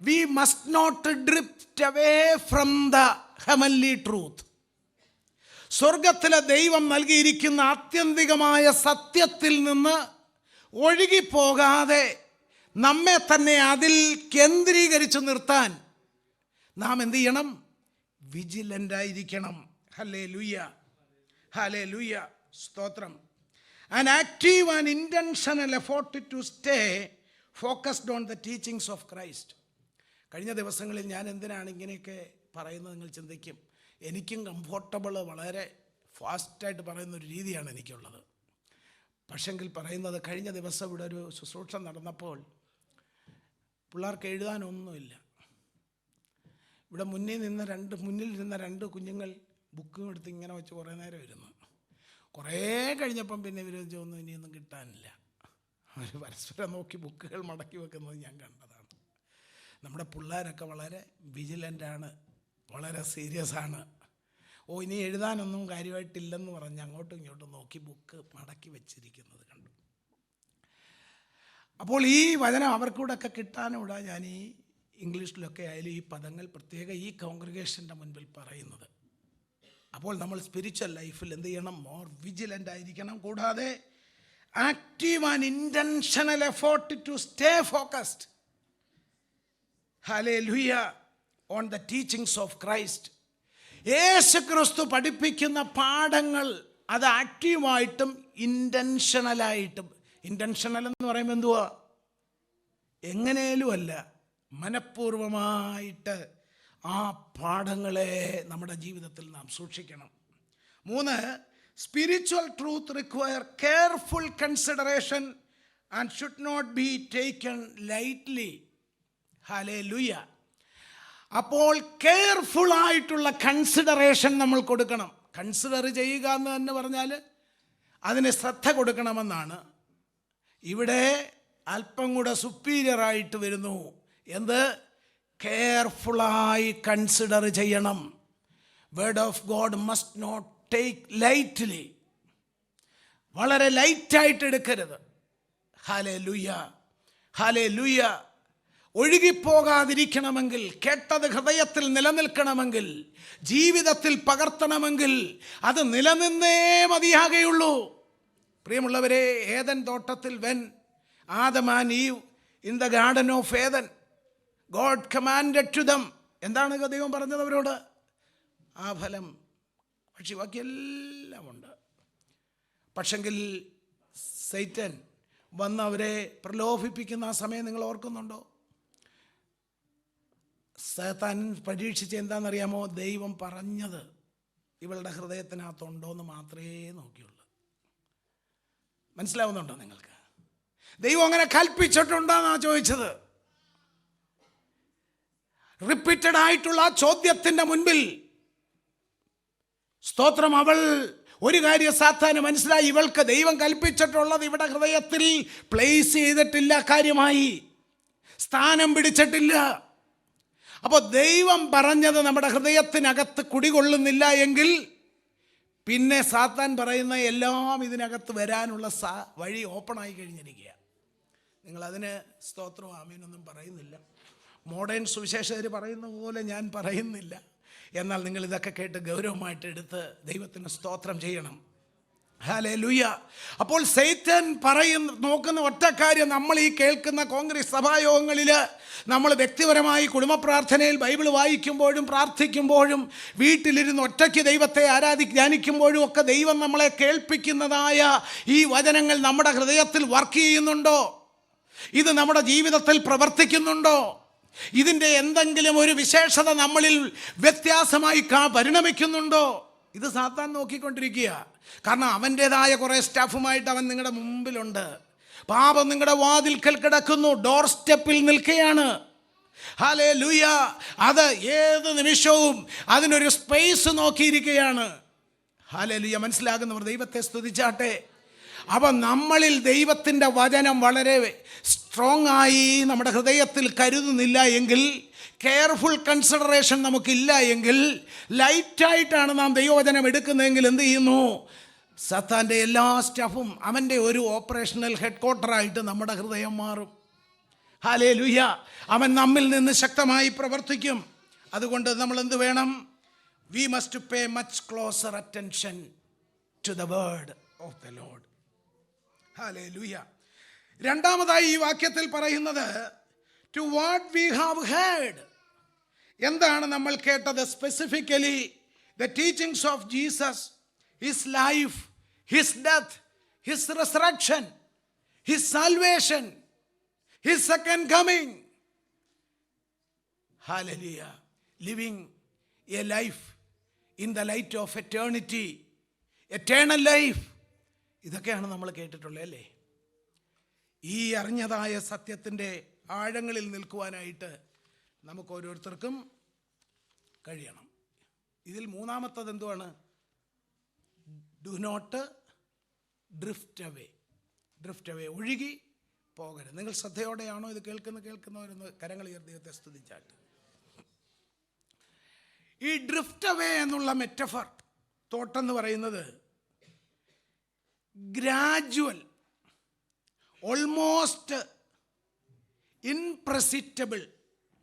[SPEAKER 1] we must not drift away from the heavenly truth. സ്വർഗത്തിലെ ദൈവം നൽകിയിരിക്കുന്ന ആത്യന്തികമായ സത്യത്തിൽ നിന്ന് ഒഴുകിപ്പോകാതെ നമ്മെ തന്നെ അതിൽ കേന്ദ്രീകരിച്ച് നിർത്താൻ നാം എന്ത് ചെയ്യണം? വിജിലൻ്റ് ആയിരിക്കണം. ഹല്ലേലൂയ, ഹല്ലേലൂയ, സ്തോത്രം. An active and intentional effort to stay focused on the teachings of Christ. കഴിഞ്ഞ ദിവസങ്ങളിൽ ഞാൻ എന്തിനാണ് ഇങ്ങനെയൊക്കെ പറയുന്നത് നിങ്ങൾ ചിന്തിക്കും. എനിക്കും കംഫോർട്ടബിൾ, വളരെ ഫാസ്റ്റായിട്ട് പറയുന്നൊരു രീതിയാണ് എനിക്കുള്ളത്. പക്ഷെങ്കിൽ പറയുന്നത്, കഴിഞ്ഞ ദിവസം ഇവിടെ ഒരു ശുശ്രൂഷ നടന്നപ്പോൾ പിള്ളേർക്ക് എഴുതാനൊന്നുമില്ല. ഇവിടെ മുന്നിൽ നിന്ന രണ്ട് കുഞ്ഞുങ്ങൾ ബുക്കും എടുത്ത് ഇങ്ങനെ വെച്ച് കുറേ നേരം ഇരുന്നു. കുറേ കഴിഞ്ഞപ്പം പിന്നെ ഇവർ ഒന്നും ഇനിയൊന്നും കിട്ടാനില്ല. അവർ പരസ്പരം നോക്കി ബുക്കുകൾ മടക്കി വെക്കുന്നത് ഞാൻ കണ്ടതാണ്. നമ്മുടെ പിള്ളേരൊക്കെ വളരെ വിജിലൻ്റാണ്, വളരെ സീരിയസ് ആണ്. ഇനി എഴുതാനൊന്നും കാര്യമായിട്ടില്ലെന്ന് പറഞ്ഞ് അങ്ങോട്ടും ഇങ്ങോട്ടും നോക്കി ബുക്ക് മടക്കി വെച്ചിരിക്കുന്നത് കണ്ടു. അപ്പോൾ ഈ വചനം അവർക്കൂടെയൊക്കെ കിട്ടാനൂടെ ഞാൻ ഈ ഇംഗ്ലീഷിലൊക്കെ ആയാലും ഈ പദങ്ങൾ പ്രത്യേകം ഈ കോൺഗ്രിഗേഷൻ്റെ മുൻപിൽ പറയുന്നത്. അപ്പോൾ നമ്മൾ സ്പിരിച്വൽ ലൈഫിൽ എന്ത് ചെയ്യണം? മോർ വിജിലൻ്റ് ആയിരിക്കണം. കൂടാതെ active and intentional effort to stay focused, hallelujah, on the teachings of Christ. യേശു ക്രിസ്തു പഠിപ്പിക്കുന്ന പാഠങ്ങൾ അത് ആക്റ്റീവായിട്ടും ഇൻറ്റൻഷണലായിട്ടും. ഇൻറ്റൻഷണൽ എന്ന് പറയുമ്പോൾ എന്തുവാ? എങ്ങനെയും അല്ല, മനഃപൂർവമായിട്ട് ആ പാഠങ്ങളെ നമ്മുടെ ജീവിതത്തിൽ നാം സൂക്ഷിക്കണം. 3, spiritual truth require careful consideration and should not be taken lightly. Hallelujah. അപ്പോൾ കെയർഫുള്ളായിട്ടുള്ള കൺസിഡറേഷൻ നമ്മൾ കൊടുക്കണം. കൺസിഡർ ചെയ്യുക എന്ന് തന്നെ പറഞ്ഞാൽ അതിന് ശ്രദ്ധ കൊടുക്കണമെന്നാണ്. ഇവിടെ അല്പം കൂടെ സുപ്പീരിയറായിട്ട് വരുന്നു. എന്ത്? കെയർഫുള്ളായി കൺസിഡർ ചെയ്യണം. Word of God must not take lightly. വളരെ ലൈറ്റായിട്ട് എടുക്കരുത്. Hallelujah, hallelujah. ഒഴുകിപ്പോകാതിരിക്കണമെങ്കിൽ, കേട്ടത് ഹൃദയത്തിൽ നിലനിൽക്കണമെങ്കിൽ, ജീവിതത്തിൽ പകർത്തണമെങ്കിൽ അത് നിലനിന്നേ മതിയാകുള്ളൂ. പ്രിയമുള്ളവരെ, ഏദൻ തോട്ടത്തിൽ when Adam and Eve in the garden of Eden, God commanded to them. എന്താണ് ദൈവം പറഞ്ഞത് അവരോട്? ആ ഫലം പക്ഷി ബാക്കിയെല്ലാം ഉണ്ട്. പക്ഷെങ്കിൽ സൈറ്റൻ വന്ന് അവരെ പ്രലോഭിപ്പിക്കുന്ന ആ സമയം നിങ്ങൾ ഓർക്കുന്നുണ്ടോ? സാത്താൻ പരീക്ഷിച്ച് എന്താണെന്നറിയാമോ? ദൈവം പറഞ്ഞത് ഇവളുടെ ഹൃദയത്തിനകത്തുണ്ടോ എന്ന് മാത്രമേ നോക്കിയുള്ളൂ. മനസ്സിലാവുന്നുണ്ടോ നിങ്ങൾക്ക്? ദൈവം അങ്ങനെ കൽപ്പിച്ചിട്ടുണ്ടോന്നാ ചോദിച്ചത്. റിപ്പീറ്റഡ് ആയിട്ടുള്ള ചോദ്യത്തിൻ്റെ മുൻപിൽ, സ്തോത്രം, അവൾ ഒരു കാര്യം സാത്താന് മനസ്സിലായി. ഇവൾക്ക് ദൈവം കൽപ്പിച്ചിട്ടുള്ളത് ഇവിടെ ഹൃദയത്തിൽ പ്ലേസ് ചെയ്തിട്ടില്ല, കാര്യമായി സ്ഥാനം പിടിച്ചിട്ടില്ല. അപ്പോൾ ദൈവം പറഞ്ഞത് നമ്മുടെ ഹൃദയത്തിനകത്ത് കുടികൊള്ളുന്നില്ല എങ്കിൽ പിന്നെ സാത്താൻ പറയുന്ന എല്ലാം ഇതിനകത്ത് വരാനുള്ള വഴി ഓപ്പണായി കഴിഞ്ഞിരിക്കുക. നിങ്ങളതിന് സ്തോത്രം ആമീനൊന്നും പറയുന്നില്ല. മോഡേൺ സുവിശേഷകർ പറയുന്ന പോലെ ഞാൻ പറയുന്നില്ല. എന്നാൽ നിങ്ങൾ ഇതൊക്കെ കേട്ട് ഗൗരവമായിട്ട് എടുത്ത് ദൈവത്തിന് സ്തോത്രം ചെയ്യണം. ഹല്ലേലൂയ. അപ്പോൾ സൈത്താൻ നോക്കുന്ന ഒറ്റ കാര്യം, നമ്മൾ ഈ കേൾക്കുന്ന കോൺഗ്രസ് സഭായോഗങ്ങളിൽ നമ്മൾ വ്യക്തിപരമായി കുടുംബ പ്രാർത്ഥനയിൽ ബൈബിൾ വായിക്കുമ്പോഴും പ്രാർത്ഥിക്കുമ്പോഴും വീട്ടിലിരുന്ന് ഒറ്റയ്ക്ക് ദൈവത്തെ ധ്യാനിക്കുമ്പോഴും ഒക്കെ ദൈവം നമ്മളെ കേൾപ്പിക്കുന്നതായ ഈ വചനങ്ങൾ നമ്മുടെ ഹൃദയത്തിൽ വർക്ക് ചെയ്യുന്നുണ്ടോ? ഇത് നമ്മുടെ ജീവിതത്തിൽ പ്രവർത്തിക്കുന്നുണ്ടോ? ഇതിൻ്റെ എന്തെങ്കിലും ഒരു വിശേഷത നമ്മളിൽ വ്യത്യാസമായി പരിണമിക്കുന്നുണ്ടോ? ഇത് സാത്താൻ നോക്കിക്കൊണ്ടിരിക്കുക. കാരണം അവൻ്റേതായ കുറേ സ്റ്റാഫുമായിട്ട് അവൻ നിങ്ങളുടെ മുമ്പിലുണ്ട്. പാപം നിങ്ങളുടെ വാതിൽക്കൽ കിടക്കുന്നു, ഡോർ സ്റ്റെപ്പിൽ നിൽക്കുകയാണ്. ഹല്ലേലൂയ. അത് ഏത് നിമിഷവും അതിനൊരു സ്പേസ് നോക്കിയിരിക്കുകയാണ്. ഹല്ലേലൂയ. മനസ്സിലാകുന്നവർ ദൈവത്തെ സ്തുതിച്ചാട്ടെ. അപ്പം നമ്മളിൽ ദൈവത്തിൻ്റെ വചനം വളരെ സ്ട്രോങ് ആയി നമ്മുടെ ഹൃദയത്തിൽ കരുതുന്നില്ല എങ്കിൽ, കെയർഫുൾ കൺസിഡറേഷൻ നമുക്കില്ല എങ്കിൽ, ലൈറ്റായിട്ടാണ് നാം ദൈവവചനം എടുക്കുന്നതെങ്കിൽ എന്ത് ചെയ്യുന്നു? സത്താൻ്റെ എല്ലാ സ്റ്റഫും അവൻ്റെ ഒരു ഓപ്പറേഷണൽ ഹെഡ് ക്വാർട്ടറായിട്ട് നമ്മുടെ ഹൃദയം മാറും. ഹല്ലേലൂയ. അവൻ നമ്മിൽ നിന്ന് ശക്തമായി പ്രവർത്തിക്കും. അതുകൊണ്ട് നമ്മൾ എന്ത് വേണം? We must pay much closer attention to the word of the lord. Hallelujah. രണ്ടാമതായി ഈ വാക്യത്തിൽ പറയുന്നത് to what we have heard. എന്താണ് നമ്മൾ കേട്ടത്? Specifically the teachings of Jesus, his life, his death, his resurrection, his salvation, his second coming. Hallelujah. Living a life in the light of eternity, eternal life. ഇതൊക്കെയാണ് നമ്മൾ കേട്ടിട്ടുള്ളത് അല്ലേ? ഈ അറിഞ്ഞതായ സത്യത്തിൻ്റെ ആഴങ്ങളിൽ നിൽക്കുവാനായിട്ട് നമുക്ക് ഓരോരുത്തർക്കും കഴിയണം. ഇതിൽ മൂന്നാമത്തത് എന്തുവാണ്? Do not drift away. Drift away, ഒഴുകി പോകരുത്. നിങ്ങൾ ശ്രദ്ധയോടെയാണോ ഇത് കേൾക്കുന്നവരെന്ന് കരങ്ങൾ ഉയർത്തി ദൈവത്തെ സ്തുതിച്ചാട്ട്. ഈ ഡ്രിഫ്റ്റ് അവേ എന്നുള്ള മെറ്റഫർ തോട്ടെന്ന് പറയുന്നത് gradual, almost imperceptible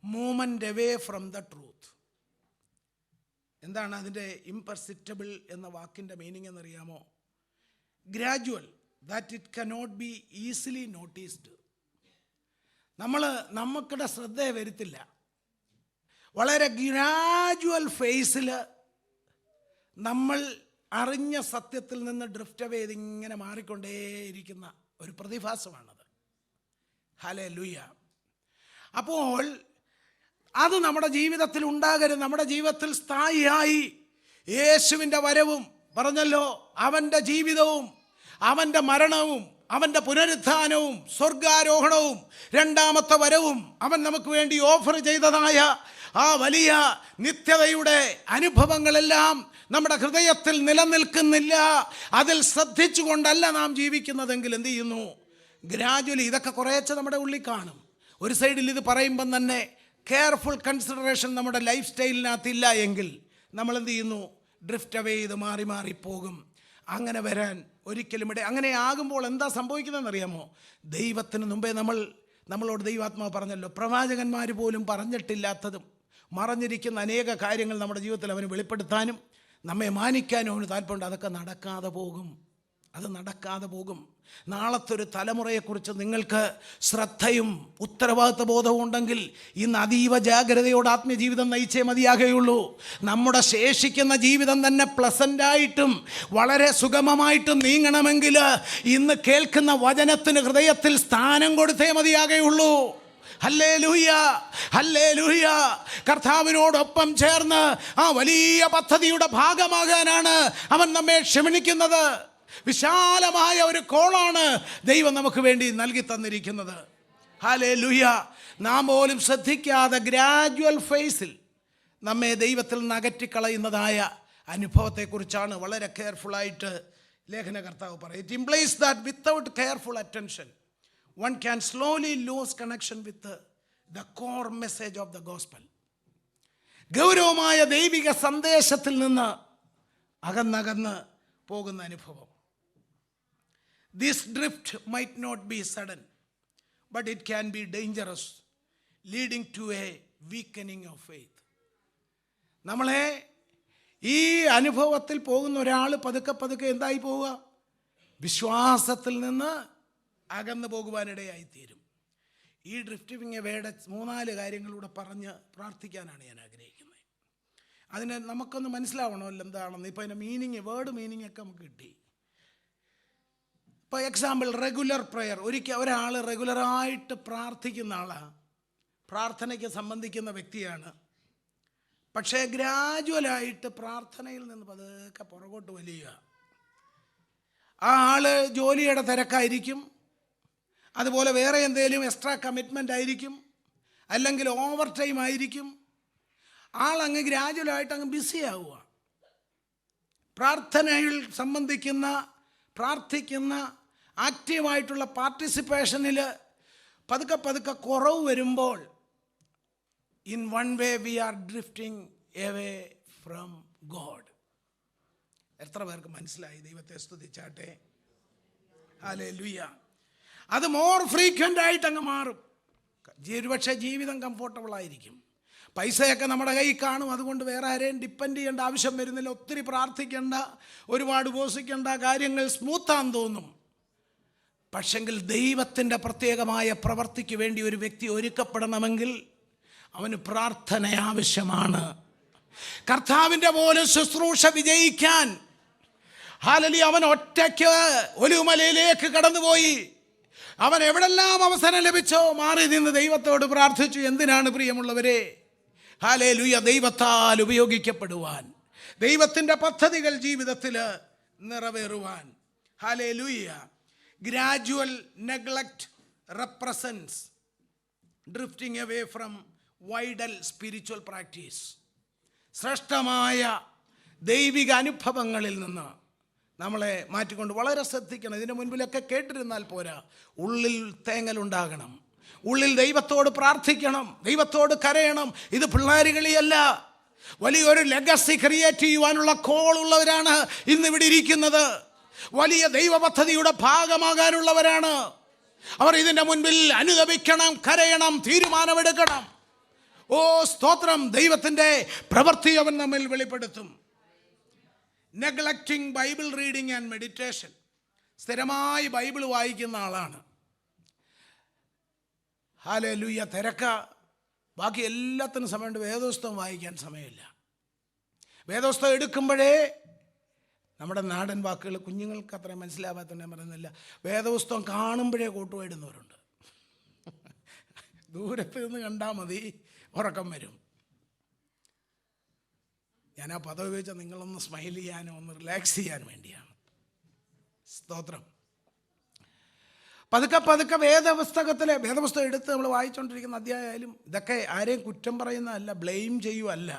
[SPEAKER 1] movement away from the truth. എന്താണ് അതിൻ്റെ ഇംപെർസിറ്റബിൾ എന്ന വാക്കിൻ്റെ മീനിങ് എന്നറിയാമോ? Gradual, that it cannot be easily noticed. നമുക്കിടെ ശ്രദ്ധയെ വരുത്തില്ല. വളരെ ഗ്രാജുവൽ ഫേസിൽ നമ്മൾ അറിഞ്ഞ സത്യത്തിൽ നിന്ന് ഡ്രിഫ്റ്റ് അവേ ഇതിങ്ങനെ മാറിക്കൊണ്ടേയിരിക്കുന്ന ഒരു പ്രതിഭാസമാണത്. ഹല്ലേലൂയ. അപ്പോൾ അത് നമ്മുടെ ജീവിതത്തിൽ ഉണ്ടാകരുത്. നമ്മുടെ ജീവിതത്തിൽ സ്ഥായിയായി യേശുവിൻ്റെ വരവും പറഞ്ഞല്ലോ, അവൻ്റെ ജീവിതവും അവൻ്റെ മരണവും അവൻ്റെ പുനരുത്ഥാനവും സ്വർഗാരോഹണവും രണ്ടാമത്തെ വരവും അവൻ നമുക്ക് വേണ്ടി ഓഫർ ചെയ്തതായ ആ വലിയ നിത്യതയുടെ അനുഭവങ്ങളെല്ലാം നമ്മുടെ ഹൃദയത്തിൽ നിലനിൽക്കുന്നില്ല. അതിൽ ശ്രദ്ധിച്ചുകൊണ്ടല്ല നാം ജീവിക്കുന്നതെങ്കിൽ എന്ത് ചെയ്യുന്നു? ഗ്രാജുവലി ഇതൊക്കെ കുറേശ്ശെ നമ്മുടെ ഉള്ളിൽ കാണും. ഒരു സൈഡിൽ ഇത് പറയുമ്പം തന്നെ കെയർഫുൾ കൺസിഡറേഷൻ നമ്മുടെ ലൈഫ് സ്റ്റൈലിനകത്തില്ല എങ്കിൽ നമ്മൾ എന്ത് ചെയ്യുന്നു? ഡ്രിഫ്റ്റ് അവേ ചെയ്ത് മാറി മാറിപ്പോകും. അങ്ങനെ വരാൻ ഒരിക്കലും അങ്ങനെ ആകുമ്പോൾ എന്താ സംഭവിക്കുന്നതെന്ന് അറിയാമോ? ദൈവത്തിന് മുമ്പേ നമ്മളോട് ദൈവാത്മാവ് പറഞ്ഞല്ലോ, പ്രവാചകന്മാർ പോലും പറഞ്ഞിട്ടില്ലാത്തതും മറഞ്ഞിരിക്കുന്ന അനേക കാര്യങ്ങൾ നമ്മുടെ ജീവിതത്തിൽ അവന് വെളിപ്പെടുത്താനും നമ്മെ മാനിക്കാനും അവന് താല്പര്യമുണ്ട്. അതൊക്കെ നടക്കാതെ പോകും. അത് നടക്കാതെ പോകും. നാളത്തെ ഒരു തലമുറയെക്കുറിച്ച് നിങ്ങൾക്ക് ശ്രദ്ധയും ഉത്തരവാദിത്വ ബോധവും ഉണ്ടെങ്കിൽ ഇന്ന് അതീവ ജാഗ്രതയോടെ ആത്മീയജീവിതം നയിച്ചേ മതിയാകുകയുള്ളൂ. നമ്മുടെ ശേഷിക്കുന്ന ജീവിതം തന്നെ പ്ലസൻ്റായിട്ടും വളരെ സുഗമമായിട്ടും നീങ്ങണമെങ്കിൽ ഇന്ന് കേൾക്കുന്ന വചനത്തിന് ഹൃദയത്തിൽ സ്ഥാനം കൊടുത്തേ മതിയാകുകയുള്ളൂ. Hallelujah, hallelujah. കർത്താവിനോടൊപ്പം ചേർന്ന് ആ വലിയ പദ്ധതിയുടെ ഭാഗമാകാനാണ് അവൻ നമ്മെ ക്ഷണിക്കുന്നത്. വിശാലമായ ഒരു കോളാണ് ദൈവം നമുക്ക് വേണ്ടി നൽകി തന്നിരിക്കുന്നത്. ഹല്ലേലൂയ. നാം പോലും ശ്രദ്ധിക്കാതെ ഗ്രാജുവൽ ഫേസിൽ നമ്മെ ദൈവത്തിൽ നിന്ന് അകറ്റിക്കളയുന്നതായ അനുഭവത്തെക്കുറിച്ചാണ് വളരെ കെയർഫുള്ളായിട്ട് ലേഖനകർത്താവ് പറയും. It implies that without careful attention one can slowly lose connection with the core message of the gospel. ഗൗരവമായ ദൈവിക സന്ദേശത്തിൽ നിന്ന് അകന്നകന്ന് പോകുന്ന അനുഭവം. This drift might not be sudden, but it can be dangerous, leading to a weakening of faith. നമ്മളെ ഈ അനുഭവത്തിൽ പോകുന്ന ഒരാൾ പതുക്കെ പതുക്കെ എന്തായി പോവുക? വിശ്വാസത്തിൽ നിന്ന് അകന്നു പോകുവാനിടയായിത്തീരും. ഈ ഡ്രിഫ്റ്റിംഗ് അവയുടെ 3-4 കാര്യങ്ങളൂടെ പറഞ്ഞ് പ്രാർത്ഥിക്കാനാണ് ഞാൻ ആഗ്രഹിക്കുന്നത്. അതിന് നമുക്കൊന്ന് മനസ്സിലാവണമല്ലോ എന്താണെന്ന്. ഇപ്പോൾ അതിൻ്റെ വേർഡ് മീനിങ് ഒക്കെ നമുക്ക് കിട്ടി. ഇപ്പോൾ എക്സാമ്പിൾ റെഗുലർ പ്രെയർ. ഒരാൾ റെഗുലറായിട്ട് പ്രാർത്ഥിക്കുന്ന ആളാണ്, പ്രാർത്ഥനയ്ക്ക് സംബന്ധിക്കുന്ന വ്യക്തിയാണ്. പക്ഷേ ഗ്രാജുവലായിട്ട് പ്രാർത്ഥനയിൽ നിന്ന് പതുക്കെ പുറകോട്ട് വലിയുക. ആ ആൾ ജോലിയുടെ തിരക്കായിരിക്കും, അതുപോലെ വേറെ എന്തെങ്കിലും എക്സ്ട്രാ കമ്മിറ്റ്മെൻ്റ് ആയിരിക്കും, അല്ലെങ്കിൽ ഓവർ ടൈം ആയിരിക്കും. ആളങ്ങ് ഗ്രാജുവലായിട്ട് അങ്ങ് ബിസി ആവുക. പ്രാർത്ഥനയിൽ സംബന്ധിക്കുന്ന, പ്രാർത്ഥിക്കുന്ന, ആക്റ്റീവായിട്ടുള്ള പാർട്ടിസിപ്പേഷനിൽ പതുക്കെ പതുക്കെ കുറവ് വരുമ്പോൾ in one way we are drifting away from God. എത്ര പേർക്ക് മനസ്സിലായി? ദൈവത്തെ സ്തുതിച്ചാട്ടെ. ഹല്ലേലൂയ. അത് മോർ ഫ്രീക്വൻ്റ് ആയിട്ട് അങ്ങ് മാറും. ഒരുപക്ഷെ ജീവിതം കംഫോർട്ടബിൾ ആയിരിക്കും, പൈസയൊക്കെ നമ്മുടെ കയ്യിൽ കാണും, അതുകൊണ്ട് വേറെ ആരെയും ഡിപ്പെൻഡ് ചെയ്യേണ്ട ആവശ്യം വരുന്നില്ല, ഒത്തിരി പ്രാർത്ഥിക്കേണ്ട, ഒരുപാട് ഉപവസിക്കേണ്ട, കാര്യങ്ങൾ സ്മൂത്താന്ന് തോന്നും. പക്ഷെങ്കിൽ ദൈവത്തിൻ്റെ പ്രത്യേകമായ പ്രവൃത്തിക്ക് വേണ്ടി ഒരു വ്യക്തി ഒരുക്കപ്പെടണമെങ്കിൽ അവന് പ്രാർത്ഥന ആവശ്യമാണ്. കർത്താവിൻ്റെ പോലെ ശുശ്രൂഷ വിജയിക്കാൻ ഹല്ലേലൂയ അവൻ ഒറ്റയ്ക്ക് ഒലിവുമലയിലേക്ക് കടന്നുപോയി. അവൻ എവിടെല്ലാം അവസരം ലഭിച്ചോ മാറി നിന്ന് ദൈവത്തോട് പ്രാർത്ഥിച്ചു. എന്തിനാണ് പ്രിയമുള്ളവരെ? ഹല്ലേലൂയ, ദൈവത്താൽ ഉപയോഗിക്കപ്പെടുവാൻ, ദൈവത്തിൻ്റെ പദ്ധതികൾ ജീവിതത്തിൽ നിറവേറുവാൻ. Hallelujah. Gradual neglect represents drifting away from vital spiritual practice. ശ്രേഷ്ഠമായ ദൈവിക അനുഭവങ്ങളിൽ നിന്ന് നമ്മളെ മാറ്റിക്കൊണ്ട് വളരെ ശ്രദ്ധിക്കണം. ഇതിൻ്റെ മുൻപിലൊക്കെ കേട്ടിരുന്നാൽ പോരാ, ഉള്ളിൽ തേങ്ങലുണ്ടാകണം, ഉള്ളിൽ ദൈവത്തോട് പ്രാർത്ഥിക്കണം, ദൈവത്തോട് കരയണം. ഇത് പിള്ളേരുകളിയല്ല, വലിയൊരു ലെഗസി ക്രിയേറ്റ് ചെയ്യുവാനുള്ള കോളുള്ളവരാണ് ഇന്നിവിടെ ഇരിക്കുന്നത്. വലിയ ദൈവ പദ്ധതിയുടെ ഭാഗമാകാനുള്ളവരാണ് അവർ. ഇതിൻ്റെ മുൻപിൽ അനുദപിക്കണം, കരയണം, തീരുമാനമെടുക്കണം. ഓ സ്തോത്രം! ദൈവത്തിൻ്റെ പ്രവൃത്തി അവൻ നമ്മിൽ വെളിപ്പെടുത്തും. Neglecting Bible reading and meditation. സ്ഥിരമായി ബൈബിൾ വായിക്കുന്ന ആളാണ്. ഹല്ലേലൂയ. തിരക്ക, ബാക്കി എല്ലാത്തിനും സമയമുണ്ട്, വേദപുസ്തകം വായിക്കാൻ സമയമില്ല. വേദപുസ്തകം എടുക്കുമ്പോഴേ, നമ്മുടെ നാടൻ വാക്കുകൾ കുഞ്ഞുങ്ങൾക്ക് അത്ര മനസ്സിലാവാത്തന്നെ പറയുന്നില്ല, വേദപുസ്തകം കാണുമ്പോഴേ കൂട്ടുപോയിടുന്നവരുണ്ട്. ദൂരത്ത് നിന്ന് കണ്ടാൽ മതി, ഉറക്കം വരും. ഞാൻ ആ പദം ഉപയോഗിച്ചാൽ നിങ്ങളൊന്ന് സ്മൈൽ ചെയ്യാനോ ഒന്ന് റിലാക്സ് ചെയ്യാൻ വേണ്ടിയാണ്. സ്തോത്രം. പതുക്കെ പതുക്കെ വേദപുസ്തകം എടുത്ത് നമ്മൾ വായിച്ചുകൊണ്ടിരിക്കുന്ന അധ്യായമായാലും ഇതൊക്കെ ആരെയും കുറ്റം പറയുന്നതല്ല, ബ്ലെയിം ചെയ്യുമല്ല,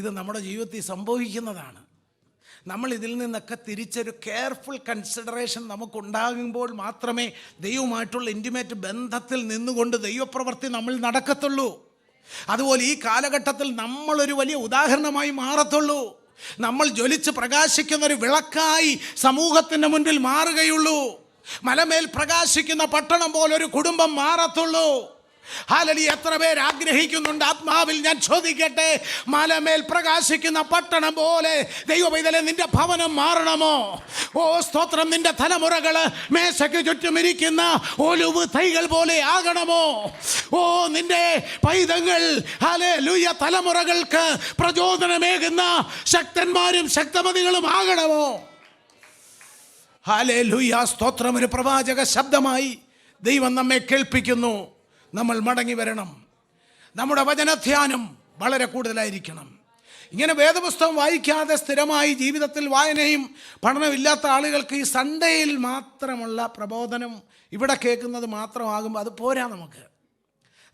[SPEAKER 1] ഇത് നമ്മുടെ ജീവിതത്തിൽ സംഭവിക്കുന്നതാണ്. നമ്മൾ ഇതിൽ നിന്നൊക്കെ തിരിച്ചൊരു കെയർഫുൾ കൺസിഡറേഷൻ നമുക്കുണ്ടാകുമ്പോൾ മാത്രമേ ദൈവവുമായിട്ടുള്ള ഇൻറ്റിമേറ്റ് ബന്ധത്തിൽ നിന്നുകൊണ്ട് ദൈവപ്രവൃത്തി നമ്മൾ നടക്കത്തുള്ളൂ. അതുപോലെ ഈ കാലഘട്ടത്തിൽ നമ്മളൊരു വലിയ ഉദാഹരണമായി മാറത്തുള്ളൂ. നമ്മൾ ജ്വലിച്ച് പ്രകാശിക്കുന്ന ഒരു വിളക്കായി സമൂഹത്തിൻ്റെ മുൻപിൽ മാറുകയുള്ളൂ. മലമേൽ പ്രകാശിക്കുന്ന പട്ടണം പോലൊരു കുടുംബം മാറത്തുള്ളൂ. ഹല്ലേലൂയ. എത്ര പേർ ആഗ്രഹിക്കുന്നുണ്ട്? ആത്മാവിൽ ഞാൻ ചോദിക്കട്ടെ, മലമേൽ പ്രകാശിക്കുന്ന പട്ടണം പോലെ ദൈവപൈതലേ നിന്റെ ഭവനം മാറണമോ? ഓ സ്തോത്രം! നിന്റെ തലമുറകൾ മേശയ്ക്ക് ചുറ്റും ഇരിക്കുന്ന ഒലിവ് തൈകൾ പോലെ ആകണമോ? ഓ നിന്റെ പൈതങ്ങൾ ഹല്ലേലൂയ തലമുറകൾക്ക് പ്രചോദനമേകുന്ന ശക്തന്മാരും ശക്തമതികളും ആകണമോ? ഹല്ലേലൂയ. സ്തോത്രം! ഒരു പ്രവാചക ശബ്ദമായി ദൈവം നമ്മെ കേൾപ്പിക്കുന്നു. നമ്മൾ മടങ്ങി വരണം. നമ്മുടെ വചനധ്യാനം വളരെ കൂടുതലായിരിക്കണം. ഇങ്ങനെ വേദപുസ്തകം വായിക്കാതെ സ്ഥിരമായി ജീവിതത്തിൽ വായനയും പഠനമില്ലാത്ത ആളുകൾക്ക് ഈ സൺഡേയിൽ മാത്രമുള്ള പ്രബോധനം ഇവിടെ കേൾക്കുന്നത് മാത്രമാകുമ്പോൾ അത് പോരാ.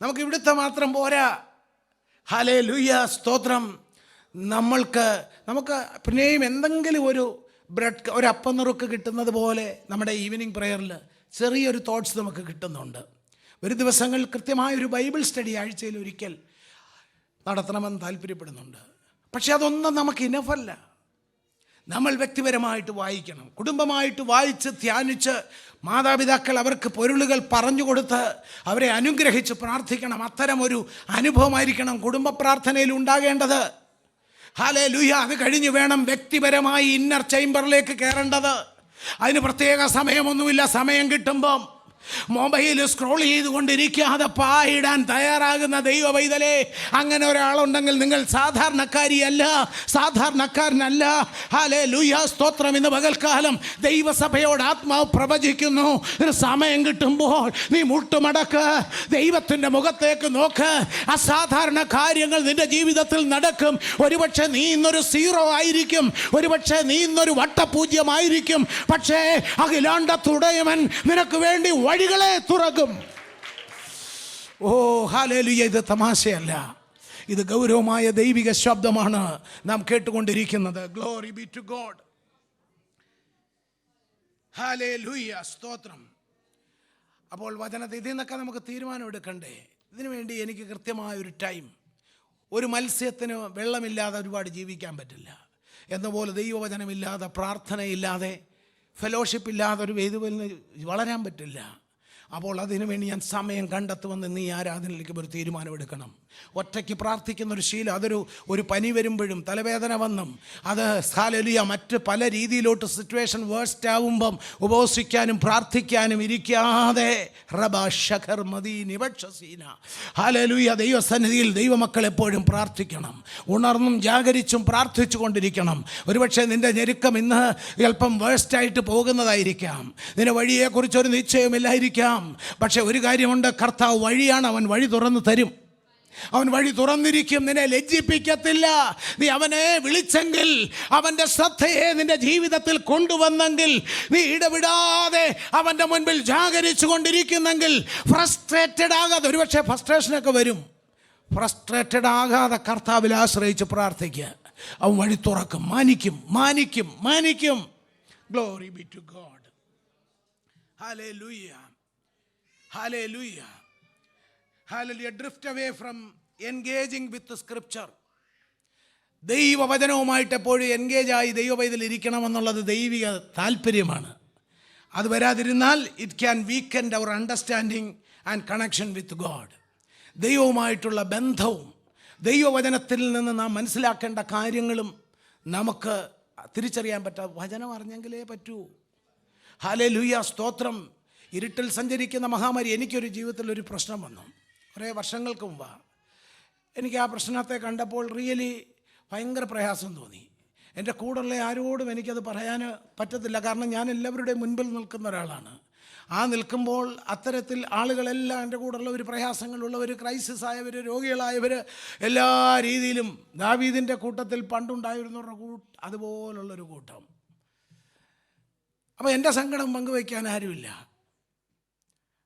[SPEAKER 1] നമുക്ക് ഇവിടുത്തെ മാത്രം പോരാ. ഹല്ലേലൂയ. സ്തോത്രം! നമുക്ക് പിന്നെയും എന്തെങ്കിലും ഒരു ഒരു അപ്പം നുറുക്ക് കിട്ടുന്നത് പോലെ നമ്മുടെ ഈവനിങ് പ്രെയറിൽ ചെറിയൊരു തോട്ട്സ് നമുക്ക് കിട്ടുന്നുണ്ട്. ഒരു ദിവസങ്ങൾ കൃത്യമായൊരു ബൈബിൾ സ്റ്റഡി ആഴ്ചയിൽ ഒരിക്കൽ നടത്തണമെന്ന് താല്പര്യപ്പെടുന്നുണ്ട്. പക്ഷെ അതൊന്നും നമുക്ക് ഇനഫല്ല. നമ്മൾ വ്യക്തിപരമായിട്ട് വായിക്കണം, കുടുംബമായിട്ട് വായിച്ച് ധ്യാനിച്ച്, മാതാപിതാക്കൾ അവർക്ക് പൊരുളുകൾ പറഞ്ഞു കൊടുത്ത് അവരെ അനുഗ്രഹിച്ച് പ്രാർത്ഥിക്കണം. അത്തരമൊരു അനുഭവമായിരിക്കണം കുടുംബ പ്രാർത്ഥനയിൽ ഉണ്ടാകേണ്ടത്. ഹല്ലേലൂയ. അത് കഴിഞ്ഞ് വേണം വ്യക്തിപരമായി ഇന്നർ ചേംബറിലേക്ക് കയറേണ്ടത്. അതിന് പ്രത്യേക സമയമൊന്നുമില്ല. സമയം കിട്ടുമ്പം മൊബൈൽ സ്ക്രോൾ ചെയ്തുകൊണ്ടിരിക്കാതെ പായിടാൻ തയ്യാറാകുന്ന ദൈവ പൈതലേ, അങ്ങനെ ഒരാളുണ്ടെങ്കിൽ നിങ്ങൾ സാധാരണക്കാരനല്ല. ഹല്ലേലൂയ. സ്തോത്രം! ഇന്ന് പകൽക്കാലം ദൈവസഭയോട് ആത്മാവ് പ്രവചിക്കുന്നു. ഒരു സമയം കിട്ടുമ്പോൾ നീ മുട്ടുമടക്ക്, ദൈവത്തിൻ്റെ മുഖത്തേക്ക് നോക്ക്. അസാധാരണ കാര്യങ്ങൾ നിന്റെ ജീവിതത്തിൽ നടക്കും. ഒരുപക്ഷെ നീ ഇന്നൊരു സീറോ ആയിരിക്കും, ഒരുപക്ഷെ നീ ഇന്നൊരു വട്ടപൂജ്യമായിരിക്കും. പക്ഷേ അഖിലാണ്ട തുടയമൻ നിനക്ക് വേണ്ടി വഴികളെ തുറക്കും. ഓ ഹല്ലേലൂയ! ഇത് തമാശയല്ല, ഇത് ഗൗരവമായ ദൈവിക ശബ്ദമാണ് നാം കേട്ടുകൊണ്ടിരിക്കുന്നത്. Glory be to God. Hallelujah, സ്തോത്രം. അപ്പോൾ വചനത്തിൽ ഇതിൽ നിന്നൊക്കെ നമുക്ക് തീരുമാനം എടുക്കണ്ടേ? ഇതിനു വേണ്ടി എനിക്ക് കൃത്യമായ ഒരു ടൈം. ഒരു മത്സ്യത്തിന് വെള്ളമില്ലാതെ ഒരുപാട് ജീവിക്കാൻ പറ്റില്ല. എന്നപോലെ ദൈവവചനമില്ലാതെ, പ്രാർത്ഥനയില്ലാതെ, ഫെലോഷിപ്പ് ഇല്ലാതെ ഒരു വേദിയിൽ വളരാൻ പറ്റില്ല. അപ്പോൾ അതിനു വേണ്ടി ഞാൻ സമയം കണ്ടെത്തുമെന്ന് നീ ആരാധനയിലേക്ക് ഒരു തീരുമാനമെടുക്കണം. ഒറ്റയ്ക്ക് പ്രാർത്ഥിക്കുന്ന ഒരു ശീലം, ഒരു പനി വരുമ്പോഴും തലവേദന വന്നും അത് ഹല്ലേലൂയ മറ്റ് പല രീതിയിലോട്ട് സിറ്റുവേഷൻ വേഴ്സ്റ്റ് ആവുമ്പം ഉപവസിക്കാനും പ്രാർത്ഥിക്കാനും ഇരിക്കാതെ ഹല്ലേലൂയ ദൈവസന്നിധിയിൽ ദൈവമക്കൾ എപ്പോഴും പ്രാർത്ഥിക്കണം. ഉണർന്നും ജാഗരിച്ചും പ്രാർത്ഥിച്ചു കൊണ്ടിരിക്കണം. ഒരുപക്ഷെ നിൻ്റെ ഞെരുക്കം ഇന്ന് അല്പം വേഴ്സ്റ്റായിട്ട് പോകുന്നതായിരിക്കാം. നിന്റെ വഴിയെക്കുറിച്ചൊരു നിശ്ചയമില്ലായിരിക്കാം. പക്ഷെ ഒരു കാര്യമുണ്ട്, കർത്താവ് വഴിയാണ്. അവൻ വഴി തുറന്നു തരും. അവൻ വഴി തുറന്നിരിക്കും. നിന്നെ ലജ്ജിപ്പിക്കത്തില്ല. നീ അവനെ വിളിച്ചെങ്കിൽ, അവൻ്റെ ശ്രദ്ധയെ നിന്റെ ജീവിതത്തിൽ കൊണ്ടുവന്നെങ്കിൽ, നീ ഇടവിടാതെ അവൻ്റെ മുൻപിൽ ജാഗരിച്ചു കൊണ്ടിരിക്കുന്നെങ്കിൽ, ഫ്രസ്ട്രേറ്റഡ് ആകാതെ, ഒരുപക്ഷെ ഫ്രസ്ട്രേഷനൊക്കെ വരും, ഫ്രസ്ട്രേറ്റഡ് ആകാതെ കർത്താവിൽ ആശ്രയിച്ച് പ്രാർത്ഥിക്കുക. അവൻ വഴി തുറക്കും. മാനിക്കും. Glory be to God. Hallelujah. Hallelujah. Hallelujah. Drift away from engaging with the scripture. ദൈവവചനവുമായിട്ട് എപ്പോഴും എൻഗേജായി ദൈവവചനത്തിൽ ഇരിക്കണമെന്നുള്ളത് ദൈവിക താല്പര്യമാണ്. അത് വരാതിരുന്നാൽ it can weaken our understanding and connection with God. ദൈവവുമായിട്ടുള്ള ബന്ധവും ദൈവവചനത്തിൽ നിന്ന് നാം മനസ്സിലാക്കേണ്ട കാര്യങ്ങളും നമുക്ക് തിരിച്ചറിയാൻ പറ്റാ. വചനം അറിഞ്ഞെങ്കിലേ പറ്റൂ. ഹല്ലേലൂയ, സ്തോത്രം. ഇരുട്ടിൽ സഞ്ചരിക്കുന്ന മഹാമാരി. എനിക്കൊരു ജീവിതത്തിൽ ഒരു പ്രശ്നം വന്നു കുറേ വർഷങ്ങൾക്ക് മുമ്പാണ്. എനിക്ക് ആ പ്രശ്നത്തെ കണ്ടപ്പോൾ റിയലി ഭയങ്കര പ്രയാസം തോന്നി. എൻ്റെ കൂടെയുള്ള ആരോടും എനിക്കത് പറയാൻ പറ്റത്തില്ല. കാരണം ഞാൻ എല്ലാവരുടെയും മുൻപിൽ നിൽക്കുന്ന ഒരാളാണ്. ആ നിൽക്കുമ്പോൾ അത്തരത്തിൽ ആളുകളെല്ലാം എൻ്റെ കൂടെയുള്ളവർ, പ്രയാസങ്ങളുള്ളവർ, ക്രൈസിസ് ആയവർ, രോഗികളായവർ, എല്ലാ രീതിയിലും ദാവീദിൻ്റെ കൂട്ടത്തിൽ പണ്ടുണ്ടായിരുന്നവരുടെ അതുപോലുള്ളൊരു കൂട്ടം. അപ്പോൾ എൻ്റെ സങ്കടം പങ്കുവയ്ക്കാൻ ആരുമില്ല.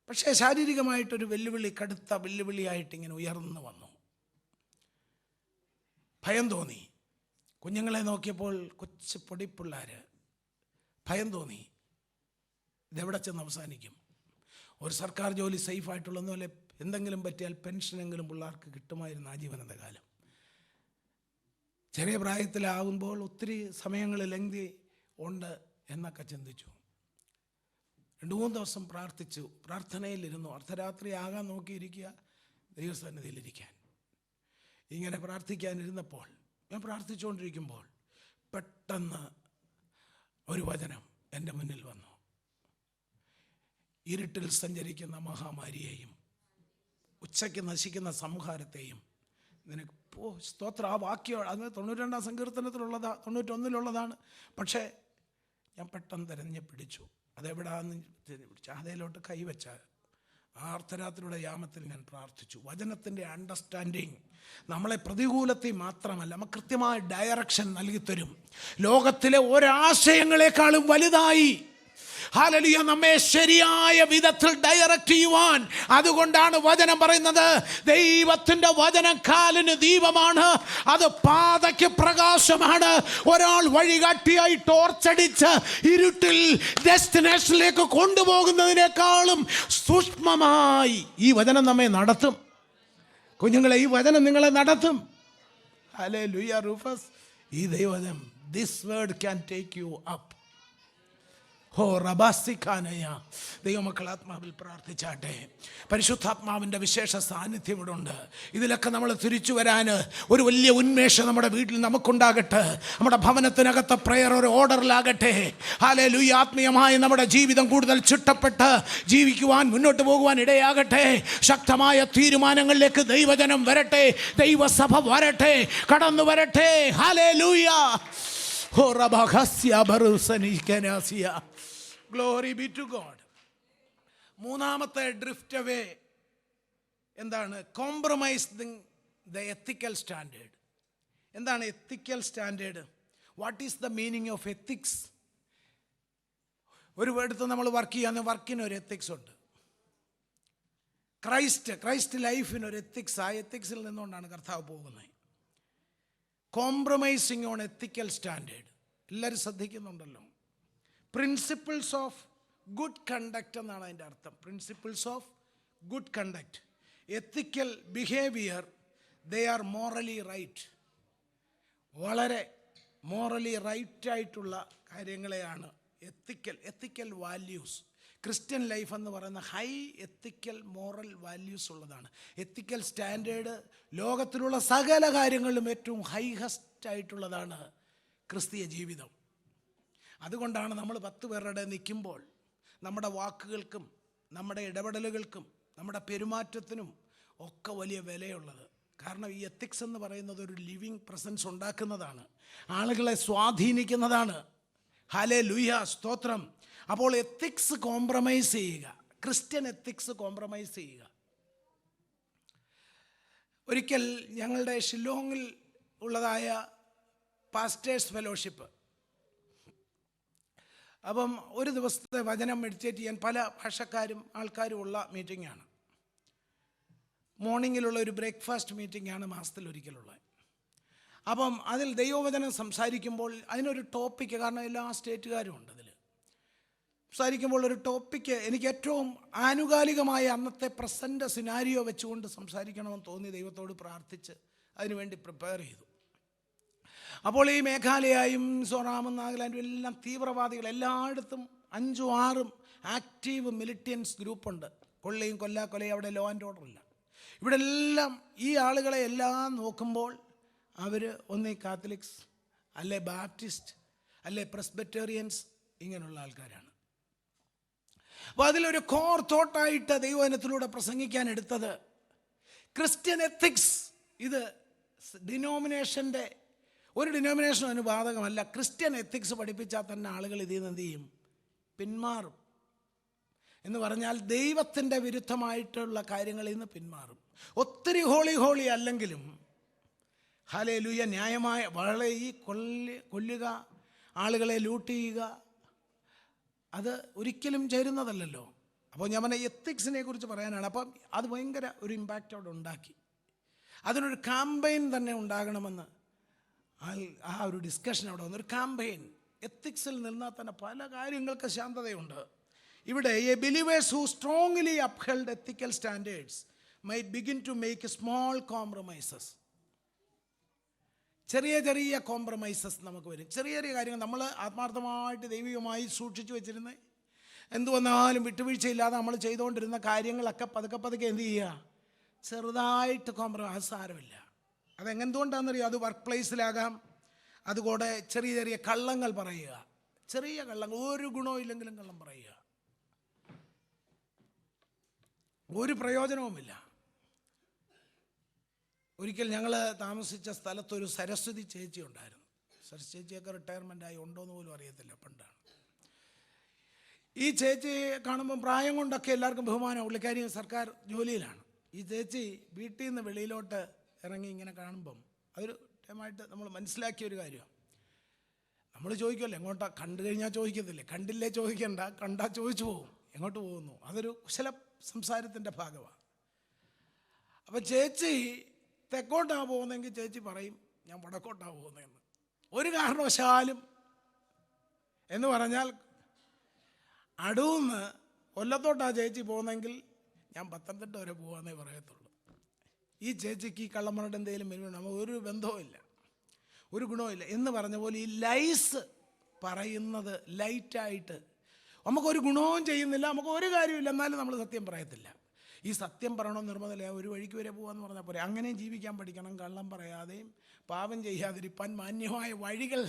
[SPEAKER 1] പക്ഷേ ശാരീരികമായിട്ടൊരു വെല്ലുവിളി, കടുത്ത വെല്ലുവിളിയായിട്ട് ഇങ്ങനെ ഉയർന്നു വന്നു. ഭയം തോന്നി. കുഞ്ഞുങ്ങളെ നോക്കിയപ്പോൾ കൊച്ചു പൊടിപ്പിള്ളേർ. ഭയം തോന്നി, ഇതെവിടെ ചെന്ന് അവസാനിക്കും? ഒരു സർക്കാർ ജോലി സേഫായിട്ടുള്ളതെന്ന് പോലെ എന്തെങ്കിലും പറ്റിയാൽ പെൻഷനെങ്കിലും പിള്ളേർക്ക് കിട്ടുമായിരുന്നു ആജീവനന്ത കാലം. ചെറിയ പ്രായത്തിലാകുമ്പോൾ ഒത്തിരി സമയങ്ങളിൽ ലെങ്തി ഉണ്ട് എന്നൊക്കെ ചിന്തിച്ചു. 2-3 ദിവസം പ്രാർത്ഥിച്ചു. പ്രാർത്ഥനയിലിരുന്നു. അർദ്ധരാത്രി ആകാൻ നോക്കിയിരിക്കുക, ദൈവസന്നിധിയിലിരിക്കാൻ. ഇങ്ങനെ പ്രാർത്ഥിക്കാനിരുന്നപ്പോൾ, ഞാൻ പ്രാർത്ഥിച്ചുകൊണ്ടിരിക്കുമ്പോൾ പെട്ടെന്ന് ഒരു വചനം എൻ്റെ മുന്നിൽ വന്നു. ഇരുട്ടിൽ സഞ്ചരിക്കുന്ന മഹാമാരിയെയും ഉച്ചയ്ക്ക് നശിക്കുന്ന സംഹാരത്തെയും നിനക്ക് സ്തോത്ര. ആ വാക്യം അത് 92-ാം സങ്കീർത്തനത്തിലുള്ളതാ, 91-ലുള്ളതാണ്. പക്ഷേ ഞാൻ പെട്ടെന്ന് തിരഞ്ഞു പിടിച്ചു. അതെവിടാന്ന് പിടിച്ചു. അതേലോട്ട് കൈവച്ചാൽ ആ അർദ്ധരാത്രിയുടെ യാമത്തിൽ ഞാൻ പ്രാർത്ഥിച്ചു. വചനത്തിൻ്റെ അണ്ടർസ്റ്റാൻഡിങ് നമ്മളെ പ്രതികൂലത്തിൽ മാത്രമല്ല, നമുക്ക് കൃത്യമായ ഡയറക്ഷൻ നൽകിത്തരും. ലോകത്തിലെ ഒരാശയങ്ങളെക്കാളും വലുതായി ഹല്ലേലൂയ നമ്മെ ശരിയായ വിധത്തിൽ ഡയറക്റ്റ് ചെയ്യുവാൻ. അതുകൊണ്ടാണ് വചനം പറയുന്നത്, ദൈവത്തിൻ്റെ വചനം കാലിന് ദീപമാണ്, അത് പാതയ്ക്ക് പ്രകാശമാണ്. ഒരാൾ വഴികാട്ടിയായി ടോർച്ചടിച്ച് ഇരുട്ടിൽ ഡെസ്റ്റിനേഷനിലേക്ക് കൊണ്ടുപോകുന്നതിനേക്കാളും സൂക്ഷ്മമായി ഈ വചനം നമ്മെ നടത്തും. കുഞ്ഞുങ്ങളെ, ഈ വചനം നിങ്ങളെ നടത്തും. Hallelujah Rufus. ഈ ദൈവവചനം, this word can take you up. ദൈവമക്കൾ ആത്മാവിൽ പ്രാർത്ഥിച്ചാട്ടെ. പരിശുദ്ധാത്മാവിൻ്റെ വിശേഷ സാന്നിധ്യം ഇവിടെ ഉണ്ട്. ഇതിലൊക്കെ നമ്മൾ തിരിച്ചു വരാൻ ഒരു വലിയ ഉന്മേഷം നമ്മുടെ വീട്ടിൽ നമുക്കുണ്ടാകട്ടെ. നമ്മുടെ ഭവനത്തിനകത്തെ പ്രയർ ഒരു ഓർഡറിലാകട്ടെ. ഹല്ലേലൂയ. ആത്മീയമായി നമ്മുടെ ജീവിതം കൂടുതൽ ചിട്ടപ്പെട്ട് ജീവിക്കുവാൻ, മുന്നോട്ട് പോകുവാൻ ഇടയാകട്ടെ. ശക്തമായ തീരുമാനങ്ങളിലേക്ക് ദൈവജനം വരട്ടെ, ദൈവസഭ വരട്ടെ, കടന്നു വരട്ടെ. Hallelujah. Glory be to God. മൂന്നാമത്തെ ഡ്രിഫ്റ്റ് അവേ എന്താണ്? Compromising the ethical standard. എന്താണ് ethical standard? What is the meaning of ethics? ഒരു എടുത്ത് നമ്മൾ വർക്ക് ചെയ്യാൻ, വർക്കിന് ഒരു എത്തിക്സ് ഉണ്ട്. ക്രൈസ്റ്റ് ലൈഫിനൊരു എത്തിക്സ്. ആ എത്തിക്സിൽ നിന്നുകൊണ്ടാണ് കർത്താവ് പോകുന്നത്. Compromising on ethical standard. എല്ലാവരും ശ്രദ്ധിക്കുന്നുണ്ടല്ലോ. പ്രിൻസിപ്പിൾസ് ഓഫ് ഗുഡ് കണ്ടക്റ്റ് എന്നാണ് അതിൻ്റെ അർത്ഥം. Principles of good conduct, ethical behaviour, they are morally right. വളരെ മോറലി റൈറ്റായിട്ടുള്ള കാര്യങ്ങളെയാണ് എത്തിക്കൽ വാല്യൂസ്. ക്രിസ്ത്യൻ ലൈഫ് എന്ന് പറയുന്ന ഹൈ എത്തിക്കൽ മോറൽ വാല്യൂസ് ഉള്ളതാണ്. എത്തിക്കൽ സ്റ്റാൻഡേർഡ് ലോകത്തിലുള്ള സകല കാര്യങ്ങളിലും ഏറ്റവും ഹൈഹസ്റ്റ് ആയിട്ടുള്ളതാണ് ക്രിസ്തീയ ജീവിതം. അതുകൊണ്ടാണ് നമ്മൾ 10 പേരുടെ നിൽക്കുമ്പോൾ നമ്മുടെ വാക്കുകൾക്കും നമ്മുടെ ഇടപെടലുകൾക്കും നമ്മുടെ പെരുമാറ്റത്തിനും ഒക്കെ വലിയ വിലയുള്ളത്. കാരണം ഈ എത്തിക്സ് എന്ന് പറയുന്നത് ഒരു ലിവിങ് പ്രസൻസ് ഉണ്ടാക്കുന്നതാണ്, ആളുകളെ സ്വാധീനിക്കുന്നതാണ്. ഹല്ലേലൂയ, സ്തോത്രം. അപ്പോൾ എത്തിക്സ് കോംപ്രമൈസ് ചെയ്യുക, ക്രിസ്ത്യൻ എത്തിക്സ് കോംപ്രമൈസ് ചെയ്യുക. ഒരിക്കൽ ഞങ്ങളുടെ ഷില്ലോങ്ങിൽ ഉള്ളതായ പാസ്റ്റേഴ്സ് ഫെലോഷിപ്പ്, അപ്പം ഒരു ദിവസത്തെ വചനം മെഡിറ്റേറ്റ് ചെയ്യാൻ പല ഭാഷക്കാരും ആൾക്കാരും ഉള്ള മീറ്റിംഗാണ്. മോർണിംഗിലുള്ള ഒരു ബ്രേക്ക്ഫാസ്റ്റ് മീറ്റിംഗാണ് മാസത്തിലൊരിക്കലുള്ളത്. അപ്പം അതിൽ ദൈവവചനം സംസാരിക്കുമ്പോൾ അതിനൊരു ടോപ്പിക്ക്, കാരണം എല്ലാ സ്റ്റേറ്റുകാരും ഉണ്ട് അതിൽ സംസാരിക്കുമ്പോൾ ഒരു ടോപ്പിക്ക് എനിക്ക് ഏറ്റവും ആനുകാലികമായ അന്നത്തെ പ്രസൻറ്റ് സിനാരിയോ വെച്ചുകൊണ്ട് സംസാരിക്കണമെന്ന് തോന്നി. ദൈവത്തോട് പ്രാർത്ഥിച്ച് അതിനുവേണ്ടി പ്രിപ്പയർ ചെയ്തു. അപ്പോൾ ഈ മേഘാലയയും മിസോറാമും നാഗാലാൻഡും എല്ലാം തീവ്രവാദികൾ, എല്ലായിടത്തും 5ഉം 6ഉം ആക്റ്റീവ് മിലിറ്റൻസ് ഗ്രൂപ്പുണ്ട്. കൊള്ളയും കൊല്ലയും അവിടെ ലോ ആൻഡ് ഓർഡർ ഇല്ല. ഇവിടെ എല്ലാം ഈ ആളുകളെ എല്ലാം നോക്കുമ്പോൾ അവർ ഒന്നീ കാത്തലിക്സ്, അല്ലെ ബാപ്റ്റിസ്റ്റ്, അല്ലെ പ്രസ്ബിറ്റേറിയൻസ്, ഇങ്ങനെയുള്ള ആൾക്കാരാണ്. അപ്പോൾ അതിലൊരു കോർ തോട്ടായിട്ട് ദൈവവചനത്തിലൂടെ പ്രസംഗിക്കാൻ എടുത്തത് ക്രിസ്ത്യൻ എത്തിക്സ്. ഇത് ഡിനോമിനേഷൻ്റെ ഒരു ഡിനോമിനേഷനും അതിന് ബാധകമല്ല. ക്രിസ്ത്യൻ എത്തിക്സ് പഠിപ്പിച്ചാൽ തന്നെ ആളുകൾ ഇതിൽ നിന്ന് എന്ത് ചെയ്യും? പിന്മാറും. എന്ന് പറഞ്ഞാൽ ദൈവത്തിൻ്റെ വിരുദ്ധമായിട്ടുള്ള കാര്യങ്ങളിൽ നിന്ന് പിന്മാറും. ഒത്തിരി ഹോളി അല്ലെങ്കിലും ഹല്ലേലൂയ, ന്യായമായ വളരെ ഈ കൊല്ലുക, ആളുകളെ ലൂട്ട് ചെയ്യുക, അത് ഒരിക്കലും ചേരുന്നതല്ലല്ലോ. അപ്പോൾ ഞാൻ പറഞ്ഞ എത്തിക്സിനെ കുറിച്ച് പറയാനാണ്. അപ്പം അത് ഭയങ്കര ഒരു ഇമ്പാക്റ്റ് അവിടെ ഉണ്ടാക്കി. അതിനൊരു ക്യാമ്പയിൻ തന്നെ ഉണ്ടാകണമെന്ന് ആ ഒരു ഡിസ്കഷൻ അവിടെ വന്നു. ഒരു ക്യാമ്പയിൻ എത്തിക്സിൽ നിന്നാൽ തന്നെ പല കാര്യങ്ങൾക്ക് ശാന്തതയുണ്ട്. ഇവിടെ a believers who strongly upheld ethical standards might begin to make small compromises. ചെറിയ ചെറിയ കോംപ്രമൈസസ് നമുക്ക് വരും. ചെറിയ ചെറിയ കാര്യങ്ങൾ നമ്മൾ ആത്മാർത്ഥമായിട്ട് ദൈവികമായി സൂക്ഷിച്ചു വെച്ചിരുന്ന എന്തു വന്നാലും വിട്ടുവീഴ്ചയില്ലാതെ നമ്മൾ ചെയ്തുകൊണ്ടിരുന്ന കാര്യങ്ങളൊക്കെ പതുക്കെ എന്ത് ചെയ്യുക? ചെറുതായിട്ട് കോംപ്രമൈസ്. സാരമില്ല. അതെന്തുകൊണ്ടാണെന്നറിയാം? അത് വർക്ക് പ്ലേസിലാകാം. അതുകൂടെ ചെറിയ ചെറിയ കള്ളങ്ങൾ പറയുക. ചെറിയ കള്ളങ്ങൾ, ഒരു ഗുണവും ഇല്ലെങ്കിലും കള്ളം പറയുക, ഒരു പ്രയോജനവുമില്ല. ഒരിക്കൽ ഞങ്ങൾ താമസിച്ച സ്ഥലത്തൊരു സരസ്വതി ചേച്ചി ഉണ്ടായിരുന്നു. സരസ്വതി ചേച്ചിയൊക്കെ റിട്ടയർമെൻ്റായി ഉണ്ടോയെന്ന് പോലും അറിയത്തില്ല, പണ്ടാണ്. ഈ ചേച്ചിയെ കാണുമ്പം പ്രായം കൊണ്ടൊക്കെ എല്ലാവർക്കും ബഹുമാനം. പുള്ളിക്കാരി സർക്കാർ ജോലിയിലാണ്. ഈ ചേച്ചി വീട്ടിൽ നിന്ന് വെളിയിലോട്ട് ഇറങ്ങി ഇങ്ങനെ കാണുമ്പം അതൊരു ടൈമായിട്ട് നമ്മൾ മനസ്സിലാക്കിയ ഒരു കാര്യമാണ്. നമ്മൾ ചോദിക്കുമല്ലോ, എങ്ങോട്ടാ? കണ്ടു കഴിഞ്ഞാൽ ചോദിക്കത്തില്ലേ? കണ്ടില്ലേ ചോദിക്കണ്ട, കണ്ടാൽ ചോദിച്ചു പോകും. എങ്ങോട്ട് പോകുന്നു? അതൊരു കുശല സംസാരത്തിൻ്റെ ഭാഗമാണ്. അപ്പം ചേച്ചി തെക്കോട്ടാണ് പോകുന്നതെങ്കിൽ ചേച്ചി പറയും ഞാൻ വടക്കോട്ടാണ് പോകുന്നതെന്ന്. ഒരു കാരണവശാലും എന്ന് പറഞ്ഞാൽ അടുന്ന് കൊല്ലത്തോട്ടാണ് ചേച്ചി പോകുന്നതെങ്കിൽ ഞാൻ പത്തനംതിട്ട വരെ പോകാമെന്നേ പറയത്തുള്ളൂ. ഈ ചേച്ചിക്ക് ഈ കള്ളന്മാരുടെ എന്തെങ്കിലും വരുമ്പോൾ നമുക്ക് ഒരു ബന്ധവുമില്ല, ഒരു ഗുണവുമില്ല. എന്ന് പറഞ്ഞ പോലെ ഈ ലൈസ് പറയുന്നത് ലൈറ്റായിട്ട് നമുക്കൊരു ഗുണവും ചെയ്യുന്നില്ല, നമുക്ക് ഒരു കാര്യമില്ല, എന്നാലും നമ്മൾ സത്യം പറയത്തില്ല. ഈ സത്യം പറയണമെന്ന് നിർബന്ധമില്ല. ഒരു വഴിക്ക് വരെ പോകാമെന്ന് പറഞ്ഞാൽ പോരെ. അങ്ങനെയും ജീവിക്കാൻ പഠിക്കണം. കള്ളം പറയാതെയും പാപം ചെയ്യാതിരിപ്പാൻ മാന്യമായ വഴികൾ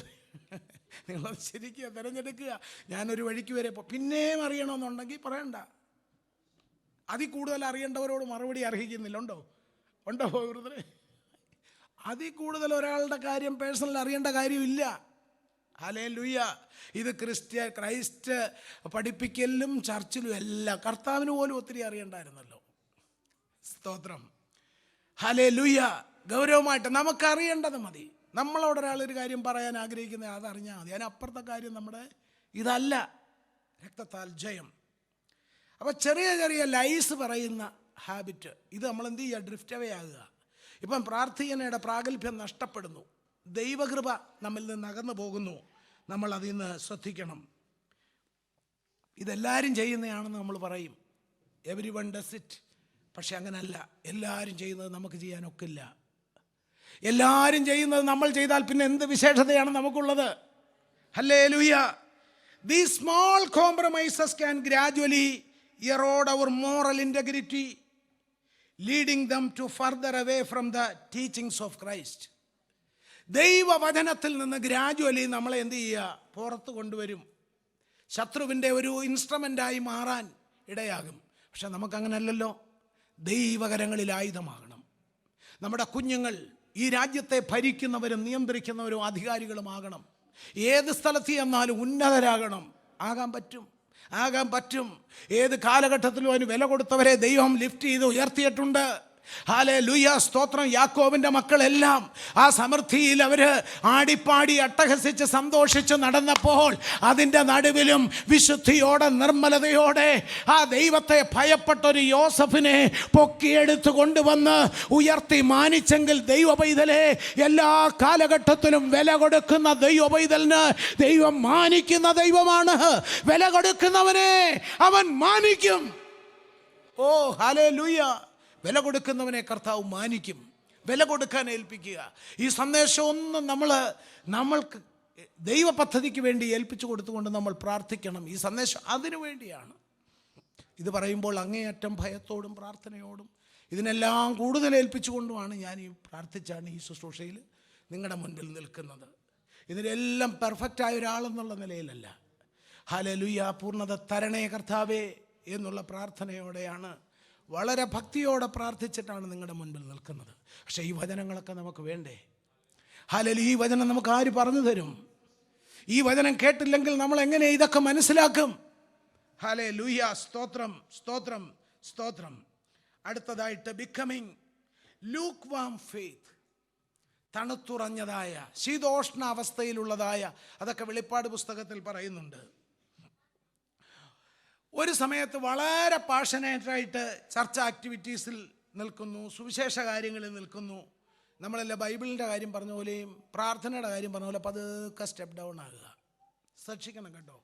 [SPEAKER 1] നിങ്ങളത് ശരിക്കും തിരഞ്ഞെടുക്കുക. ഞാനൊരു വഴിക്ക് വരെ പിന്നെയും അറിയണമെന്നുണ്ടെങ്കിൽ പറയണ്ട. അതിൽ കൂടുതൽ അറിയേണ്ടവരോട് മറുപടി അർഹിക്കുന്നില്ല. ഉണ്ടോ ബ്രദറെ? അതിൽ കൂടുതൽ ഒരാളുടെ കാര്യം പേഴ്സണൽ അറിയേണ്ട കാര്യമില്ല. ഹല്ലേലൂയ. ഇത് ക്രൈസ്റ്റ് പഠിപ്പിക്കലിലും ചർച്ചിലും എല്ലാം കർത്താവിന് പോലും ഒത്തിരി അറിയണ്ടായിരുന്നല്ലോ. സ്തോത്രം. ഹല്ലേലൂയ. ഗൗരവമായിട്ട് നമുക്കറിയേണ്ടത് മതി. നമ്മളോട് ഒരാളൊരു കാര്യം പറയാൻ ആഗ്രഹിക്കുന്നത് അതറിഞ്ഞാൽ മതി. അതിനപ്പുറത്തെ കാര്യം നമ്മുടെ ഇതല്ല. രക്തത്താൽ ജയം. അപ്പോൾ ചെറിയ ചെറിയ ലൈസ് പറയുന്ന ഹാബിറ്റ്, ഇത് നമ്മൾ എന്ത് ചെയ്യുക? ഡ്രിഫ്റ്റ് അവേ ആകുക. ഇപ്പം പ്രാർത്ഥനയുടെ പ്രാഗൽഭ്യം നഷ്ടപ്പെടുന്നു, ദൈവകൃപ നമ്മിൽ നിന്ന് അകന്നു പോകുന്നു. നമ്മൾ അതിൽ നിന്ന് ശ്രദ്ധിക്കണം. ഇതെല്ലാവരും ചെയ്യുന്നതാണെന്ന് നമ്മൾ പറയും, എവരി വൺ ഡസ് ഇറ്റ്. പക്ഷെ അങ്ങനല്ല, എല്ലാവരും ചെയ്യുന്നത് നമുക്ക് ചെയ്യാനൊക്കില്ല. എല്ലാവരും ചെയ്യുന്നത് നമ്മൾ ചെയ്താൽ പിന്നെ എന്ത് വിശേഷതയാണ് നമുക്കുള്ളത്? Hallelujah. These small compromises can gradually erode our moral integrity, leading them to further away from the teachings of Christ. ദൈവവചനത്തിൽ നിന്ന് ഗ്രാജുവലി നമ്മളെ എന്ത് ചെയ്യുക? പുറത്ത് കൊണ്ടുവരും. ശത്രുവിൻ്റെ ഒരു ഇൻസ്ട്രുമെൻ്റായി മാറാൻ ഇടയാകും. പക്ഷെ നമുക്കങ്ങനല്ലല്ലോ. ദൈവകരങ്ങളിൽ ആയുധമാകണം. നമ്മുടെ കുഞ്ഞുങ്ങൾ ഈ രാജ്യത്തെ ഭരിക്കുന്നവരും നിയന്ത്രിക്കുന്നവരും അധികാരികളുമാകണം. ഏത് സ്ഥലത്ത് ചെന്നാലും ഉന്നതരാകണം. ആകാൻ പറ്റും. ഏത് കാലഘട്ടത്തിലും അതിന് വില കൊടുത്തവരെ ദൈവം ലിഫ്റ്റ് ചെയ്ത് ഉയർത്തിയിട്ടുണ്ട്. ഹല്ലേലൂയ, സ്തോത്രം. യാക്കോബിൻ്റെ മക്കളെല്ലാം ആ സമൃദ്ധിയിൽ അവർ ആടിപ്പാടി അട്ടഹസിച്ച് സന്തോഷിച്ച് നടന്നപ്പോൾ അതിൻ്റെ നടുവിലും വിശുദ്ധിയോടെ നിർമ്മലതയോടെ ആ ദൈവത്തെ ഭയപ്പെട്ടൊരു യോസഫിനെ പൊക്കിയെടുത്ത് കൊണ്ടുവന്ന് ഉയർത്തി മാനിച്ചെങ്കിൽ ദൈവ പൈതലെ, എല്ലാ കാലഘട്ടത്തിലും വില കൊടുക്കുന്ന ദൈവ പൈതലിന് ദൈവം മാനിക്കുന്ന ദൈവമാണ്. വില കൊടുക്കുന്നവനെ അവൻ മാനിക്കും. ഓ ഹല്ലേലൂയ. വില കൊടുക്കുന്നവനെ കർത്താവ് മാനിക്കും. വില കൊടുക്കാൻ ഏൽപ്പിക്കുക. ഈ സന്ദേശം ഒന്നും നമ്മൾക്ക് ദൈവ പദ്ധതിക്ക് വേണ്ടി ഏൽപ്പിച്ചു കൊടുത്തുകൊണ്ട് നമ്മൾ പ്രാർത്ഥിക്കണം. ഈ സന്ദേശം അതിനു വേണ്ടിയാണ്. ഇത് പറയുമ്പോൾ അങ്ങേയറ്റം ഭയത്തോടും പ്രാർത്ഥനയോടും ഇതിനെല്ലാം കൂടുതൽ ഏൽപ്പിച്ചുകൊണ്ടുമാണ് ഞാൻ ഈ പ്രാർത്ഥിച്ചാണ് ഈ ശുശ്രൂഷയിൽ നിങ്ങളുടെ മുൻപിൽ നിൽക്കുന്നത്. ഇതിനെല്ലാം പെർഫെക്റ്റായ ഒരാളെന്നുള്ള നിലയിലല്ല. ഹല്ലേലൂയ, പൂർണ്ണത തരണേ കർത്താവേ എന്നുള്ള പ്രാർത്ഥനയോടെയാണ്, വളരെ ഭക്തിയോടെ പ്രാർത്ഥിച്ചിട്ടാണ് നിങ്ങളുടെ മുൻപിൽ നിൽക്കുന്നത്. പക്ഷേ ഈ വചനങ്ങളൊക്കെ നമുക്ക് വേണ്ടേ? ഹല്ലേലൂയ. ഈ വചനം നമുക്ക് ആര് പറഞ്ഞു തരും? ഈ വചനം കേട്ടില്ലെങ്കിൽ നമ്മൾ എങ്ങനെ ഇതൊക്കെ മനസ്സിലാക്കും? ഹല്ലേലൂയ, സ്തോത്രം, സ്തോത്രം, സ്തോത്രം. അടുത്തതായിട്ട് ബിക്കമിങ് ലൂക്ക് വാം ഫെയ്ത്ത്, തണുത്തുറഞ്ഞതായ ശീതോഷ്ണ അവസ്ഥയിലുള്ളതായ, അതൊക്കെ വെളിപ്പാട് പുസ്തകത്തിൽ പറയുന്നുണ്ട്. ഒരു സമയത്ത് വളരെ പാഷനേറ്റായിട്ട് ചർച്ച ആക്ടിവിറ്റീസിൽ നിൽക്കുന്നു, സുവിശേഷ കാര്യങ്ങളിൽ നിൽക്കുന്നു. നമ്മളെല്ലാം ബൈബിളിൻ്റെ കാര്യം പറഞ്ഞ പോലെയും പ്രാർത്ഥനയുടെ കാര്യം പറഞ്ഞ പോലെ പതുക്കെ സ്റ്റെപ്പ് ഡൗൺ ആകുക. സൂക്ഷിക്കണം കേട്ടോ,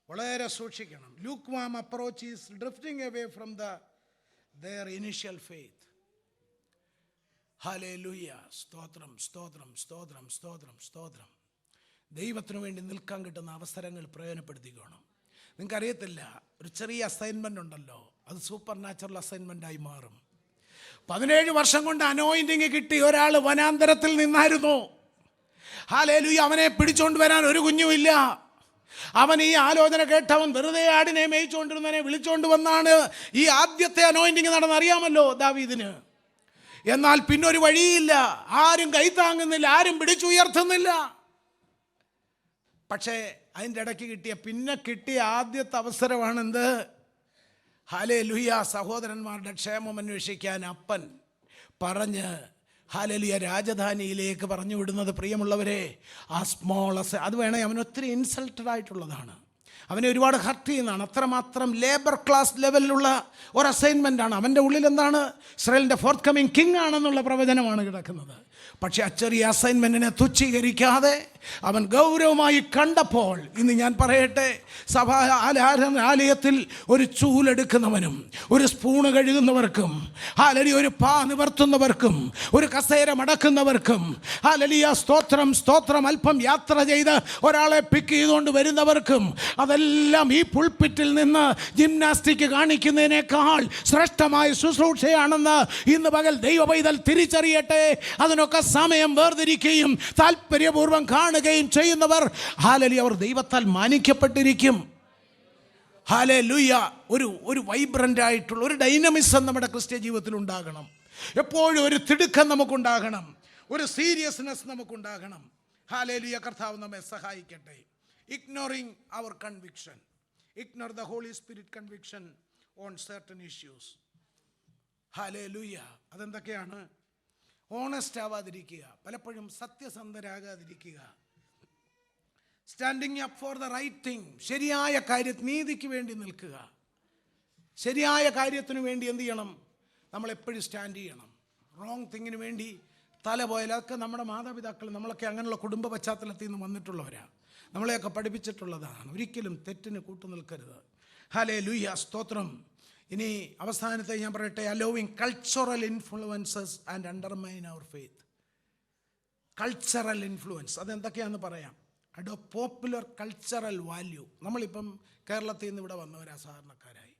[SPEAKER 1] വളരെ സൂക്ഷിക്കണം. Lukewarm approach is drifting away from their initial faith. Hallelujah, സ്തോത്രം, സ്തോത്രം, സ്തോത്രം, സ്തോത്രം, സ്തോത്രം. ദൈവത്തിനു വേണ്ടി നിൽക്കാൻ കിട്ടുന്ന അവസരങ്ങൾ പ്രയോജനപ്പെടുത്തിക്കണം. നിങ്ങൾക്കറിയത്തില്ല, ഒരു ചെറിയ അസൈൻമെൻ്റ് ഉണ്ടല്ലോ, അത് സൂപ്പർ നാച്ചുറൽ അസൈൻമെൻ്റായി മാറും. 17 വർഷം കൊണ്ട് അനോയിൻറ്റിങ് കിട്ടി ഒരാൾ വനാന്തരത്തിൽ നിന്നായിരുന്നു. ഹല്ലേലൂയ. അവനെ പിടിച്ചോണ്ട് വരാൻ ഒരു കുഞ്ഞുമില്ല. അവൻ ഈ ആലോചന കേട്ടവൻ വെറുതെ ആടിനെ മേയിച്ചുകൊണ്ടിരുന്നവനെ വിളിച്ചോണ്ട് വന്നാണ് ഈ ആദ്യത്തെ അനോയിൻറ്റിങ് നടന്നറിയാമല്ലോ ദാവീദിന്. എന്നാൽ പിന്നൊരു വഴിയില്ല, ആരും കൈത്താങ്ങുന്നില്ല, ആരും പിടിച്ചുയർത്തുന്നില്ല. പക്ഷേ അതിൻ്റെ ഇടയ്ക്ക് കിട്ടിയ ആദ്യത്തെ അവസരമാണെന്ത്? ഹല്ലേലൂയ, സഹോദരന്മാരുടെ ക്ഷേമം അന്വേഷിക്കാൻ അപ്പൻ പറഞ്ഞ് ഹല്ലേലൂയ രാജധാനിയിലേക്ക് പറഞ്ഞു വിടുന്നത്. പ്രിയമുള്ളവരെ, ആ സ്മോൾ അത് വേണേ അവൻ ഒത്തിരി ഇൻസൾട്ടഡ് ആയിട്ടുള്ളതാണ്, അവനെ ഒരുപാട് ഹർട്ട് ചെയ്യുന്നതാണ്. അത്രമാത്രം ലേബർ ക്ലാസ് ലെവലിലുള്ള ഒരു അസൈൻമെൻ്റാണ്. അവൻ്റെ ഉള്ളിൽ എന്താണ്? ഇസ്രായേലിൻ്റെ ഫോർത്ത് കമ്മിങ് കിങ് ആണെന്നുള്ള പ്രവചനമാണ് കിടക്കുന്നത്. പക്ഷേ ആ ചെറിയ അസൈൻമെൻറ്റിനെ തുച്ഛീകരിക്കാതെ അവൻ ഗൗരവമായി കണ്ടപ്പോൾ, ഇന്ന് ഞാൻ പറയട്ടെ, സഭാ ആലയത്തിൽ ഒരു ചൂലെടുക്കുന്നവനും ഒരു സ്പൂണ് കഴുകുന്നവർക്കും, ഹല്ലേലൂയ, ഒരു പാ നിവർത്തുന്നവർക്കും, ഒരു കസേര മടക്കുന്നവർക്കും, ഹല്ലേലൂയ, സ്തോത്രം, സ്തോത്രം, അല്പം യാത്ര ചെയ്ത് ഒരാളെ പിക്ക് ചെയ്തുകൊണ്ട് വരുന്നവർക്കും, അതെല്ലാം ഈ പുൾപിറ്റിൽ നിന്ന് ജിംനാസ്റ്റിക് കാണിക്കുന്നതിനേക്കാൾ ശ്രേഷ്ഠമായ ശുശ്രൂഷയാണെന്ന് ഇന്ന് പകൽ ദൈവ പൈതൽ തിരിച്ചറിയട്ടെ. അതിനൊക്കെ സമയം വേർതിരിക്കുകയും താല്പര്യപൂർവ്വം കാണുകയും ചെയ്യുന്നവർ, ഹല്ലേലൂയ, അവർ ദൈവത്താൽ മാനിക്കപ്പെട്ടിരിക്കും. ഹല്ലേലൂയ. ഒരു വൈബ്രൻ്റ് ആയിട്ടുള്ള ഒരു ഡൈനമിസം നമ്മുടെ ക്രിസ്ത്യ ജീവിതത്തിൽ ഉണ്ടാകണം. എപ്പോഴും ഒരു തിടുക്കം നമുക്കുണ്ടാകണം, ഒരു സീരിയസ്നെസ് നമുക്കുണ്ടാകണം. ഹല്ലേലൂയ, കർത്താവ് നമ്മെ സഹായിക്കട്ടെ. Ignoring our conviction. Ignore the Holy Spirit conviction on certain issues. Hallelujah. അതെന്തൊക്കെയാണ്? ഓണസ്റ്റ് ആവാതിരിക്കുക, പലപ്പോഴും സത്യസന്ധരാകാതിരിക്കുക, standing up for the right thing, ശരിയായ നീതിക്ക് വേണ്ടി നിൽക്കുക, ശരിയായ കാര്യത്തിന് വേണ്ടി എന്ത് ചെയ്യണം? നമ്മളെപ്പോഴും സ്റ്റാൻഡ് ചെയ്യണം. റോങ് തിങ്ങിന് വേണ്ടി തല പോയാൽ അതൊക്കെ നമ്മുടെ മാതാപിതാക്കൾ, നമ്മളൊക്കെ അങ്ങനെയുള്ള കുടുംബ പശ്ചാത്തലത്തിൽ നിന്ന് വന്നിട്ടുള്ളവരാണ്, നമ്മളെയൊക്കെ പഠിപ്പിച്ചിട്ടുള്ളതാണ്. ഒരിക്കലും തെറ്റിന് കൂട്ടുനിൽക്കരുത്. ഹല്ലേലൂയ, സ്തോത്രം. ഇനി അവസാനത്തെ ഞാൻ പറയട്ടെ, allowing cultural influences and undermine our faith. Cultural influence അതെന്തൊക്കെയാണെന്ന് പറയാം. Popular cultural value. നമ്മളിപ്പം കേരളത്തിൽ നിന്ന് ഇവിടെ വന്നവരാ, സാധാരണക്കാരായി.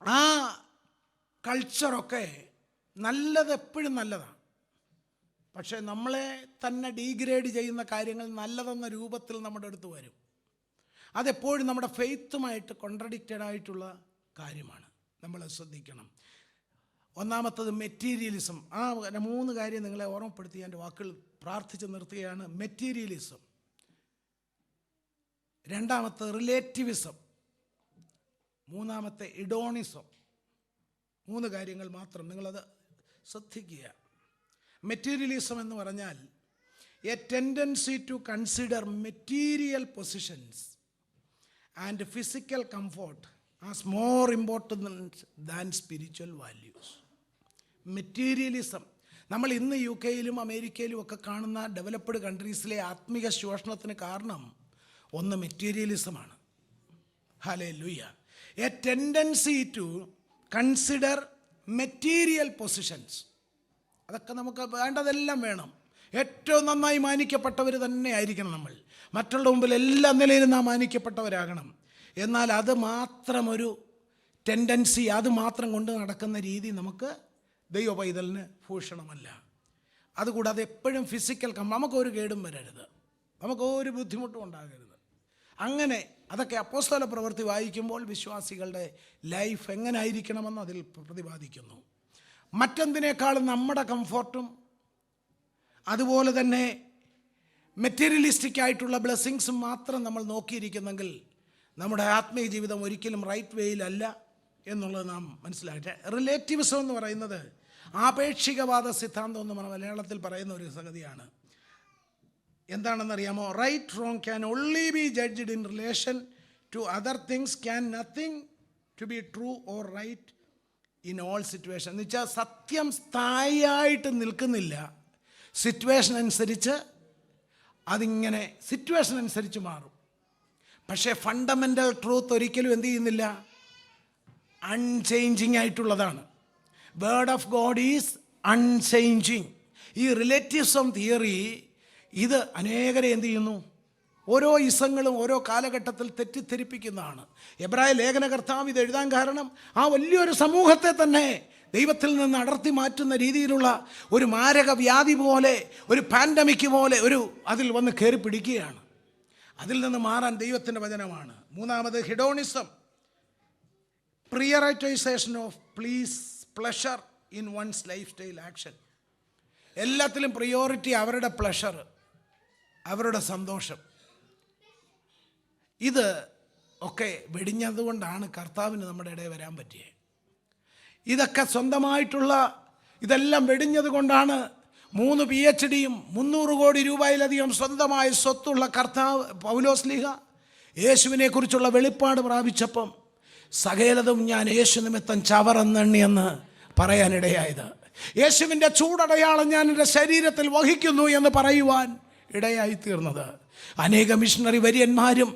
[SPEAKER 1] ആ കൾച്ചറൊക്കെ നല്ലത്, എപ്പോഴും നല്ലതാണ്. പക്ഷേ നമ്മളെ തന്നെ ഡീഗ്രേഡ് ചെയ്യുന്ന കാര്യങ്ങൾ നല്ലതെന്ന രൂപത്തിൽ നമ്മുടെ അടുത്ത് വരും. അതെപ്പോഴും നമ്മുടെ ഫെയ്ത്തുമായിട്ട് കോൺട്രഡിക്റ്റഡ് ആയിട്ടുള്ള കാര്യമാണ്. നമ്മൾ ശ്രദ്ധിക്കണം. ഒന്നാമത്തത് മെറ്റീരിയലിസം. ആ 3 കാര്യം നിങ്ങളെ ഓർമ്മപ്പെടുത്തി എൻ്റെ വാക്കുകൾ പ്രാർത്ഥിച്ച് നിർത്തുകയാണ്. മെറ്റീരിയലിസം. രണ്ടാമത്തെ റിലേറ്റിവിസം. മൂന്നാമത്തെ ഇഡോണിസം. 3 കാര്യങ്ങൾ മാത്രം, നിങ്ങളത് ശ്രദ്ധിക്കുക. മെറ്റീരിയലിസം എന്ന് പറഞ്ഞാൽ a tendency to consider material positions and physical comfort as more important than spiritual values. Materialism. നമ്മൾ ഇന്ന് UK-യിലും അമേരിക്കയിലും ഒക്കെ കാണുന്ന ഡെവലപ്ഡ് കൺട്രീസിലെ ആത്മിക ശോഷണത്തിന് കാരണം ഒന്ന് മെറ്റീരിയലിസമാണ്. Hallelujah. A tendency to consider material positions. അതൊക്കെ നമുക്ക് വേണ്ടതെല്ലാം വേണം. ഏറ്റവും നന്നായി മാനിക്കപ്പെട്ടവർ തന്നെ ആയിരിക്കണം നമ്മൾ. മറ്റുള്ള മുമ്പിൽ എല്ലാ നിലയിലും നാം മാനിക്കപ്പെട്ടവരാകണം. എന്നാൽ അത് മാത്രം ഒരു ടെൻഡൻസി, അത് മാത്രം കൊണ്ട് നടക്കുന്ന രീതി നമുക്ക് ദൈവ പൈതലിന് ഭൂഷണമല്ല. അതുകൂടാതെ എപ്പോഴും ഫിസിക്കൽ നമുക്കൊരു കേടും വരരുത്, നമുക്കൊരു ബുദ്ധിമുട്ടും ഉണ്ടാകരുത്. അങ്ങനെ അതൊക്കെ അപ്പോസ്തല പ്രവൃത്തി വായിക്കുമ്പോൾ വിശ്വാസികളുടെ ലൈഫ് എങ്ങനെ ആയിരിക്കണമെന്ന് അതിൽ പ്രതിപാദിക്കുന്നു. മറ്റെന്തിനേക്കാളും നമ്മുടെ കംഫോർട്ടും അതുപോലെ തന്നെ മെറ്റീരിയലിസ്റ്റിക് ആയിട്ടുള്ള ബ്ലെസ്സിങ്സും മാത്രം നമ്മൾ നോക്കിയിരിക്കുന്നെങ്കിൽ നമ്മുടെ ആത്മീയ ജീവിതം ഒരിക്കലും റൈറ്റ് വേയിലല്ല എന്നുള്ളത് നാം മനസ്സിലാക്കട്ടെ. റിലേറ്റിവിസം എന്ന് പറയുന്നത് ആപേക്ഷികവാദ സിദ്ധാന്തം എന്ന് മലയാളത്തിൽ പറയുന്ന ഒരു സംഗതിയാണ്. എന്താണെന്നറിയാമോ? Right wrong can only be judged in relation to other things, can nothing to be true or right in all situation. എന്ന് വെച്ചാൽ സത്യം സ്ഥായിയായിട്ട് നിൽക്കുന്നില്ല, സിറ്റുവേഷൻ അനുസരിച്ച് അതിങ്ങനെ സിറ്റുവേഷൻ അനുസരിച്ച് മാറും. പക്ഷേ ഫണ്ടമെൻ്റൽ ട്രൂത്ത് ഒരിക്കലും എന്ത് ചെയ്യുന്നില്ല, അൺചേഞ്ചിങ് ആയിട്ടുള്ളതാണ്. Word of God is unchanging. ഈ റിലേറ്റിവിസം തിയറി ഇത് അനേകരെ എന്ത് ചെയ്യുന്നു, ഓരോ ഇസങ്ങളും ഓരോ കാലഘട്ടത്തിൽ തെറ്റിദ്ധരിപ്പിക്കുന്നതാണ്. എബ്രായ ലേഖനകർത്താവ് ഇത് എഴുതാൻ കാരണം ആ വലിയൊരു സമൂഹത്തെ തന്നെ ദൈവത്തിൽ നിന്ന് അടർത്തി മാറ്റുന്ന രീതിയിലുള്ള ഒരു മാരക വ്യാധി പോലെ, ഒരു പാൻഡമിക് പോലെ അതിൽ വന്ന് കയറി പിടിക്കുകയാണ്. അതിൽ നിന്ന് മാറാൻ ദൈവത്തിൻ്റെ വചനമാണ്. മൂന്നാമത് hedonism. Prioritization of pleasure in one's life style action. എല്ലാത്തിലും പ്രിയോറിറ്റി അവരുടെ പ്ലഷർ, അവരുടെ സന്തോഷം. ഇത് ഒക്കെ വെടിഞ്ഞതുകൊണ്ടാണ് കർത്താവിന് നമ്മുടെ ഇടയിൽ വരാൻ പറ്റിയത്. ഇതൊക്കെ സ്വന്തമായിട്ടുള്ള ഇതെല്ലാം വെടിഞ്ഞത് കൊണ്ടാണ് 3 PhDയും 300 കോടി രൂപയിലധികം സ്വന്തമായ സ്വത്തുള്ള കർത്താവ് പൗലോസ്ലീഹ യേശുവിനെക്കുറിച്ചുള്ള വെളിപ്പാട് പ്രാപിച്ചപ്പം സകലതും ഞാൻ യേശു നിമിത്തം ചവറെന്നെണ്ണിയെന്ന് പറയാനിടയായത്. യേശുവിൻ്റെ ചൂടടയാളം ഞാൻ എൻ്റെ ശരീരത്തിൽ വഹിക്കുന്നു എന്ന് പറയുവാൻ ഇടയായിത്തീർന്നത്. അനേക മിഷണറി വര്യന്മാരും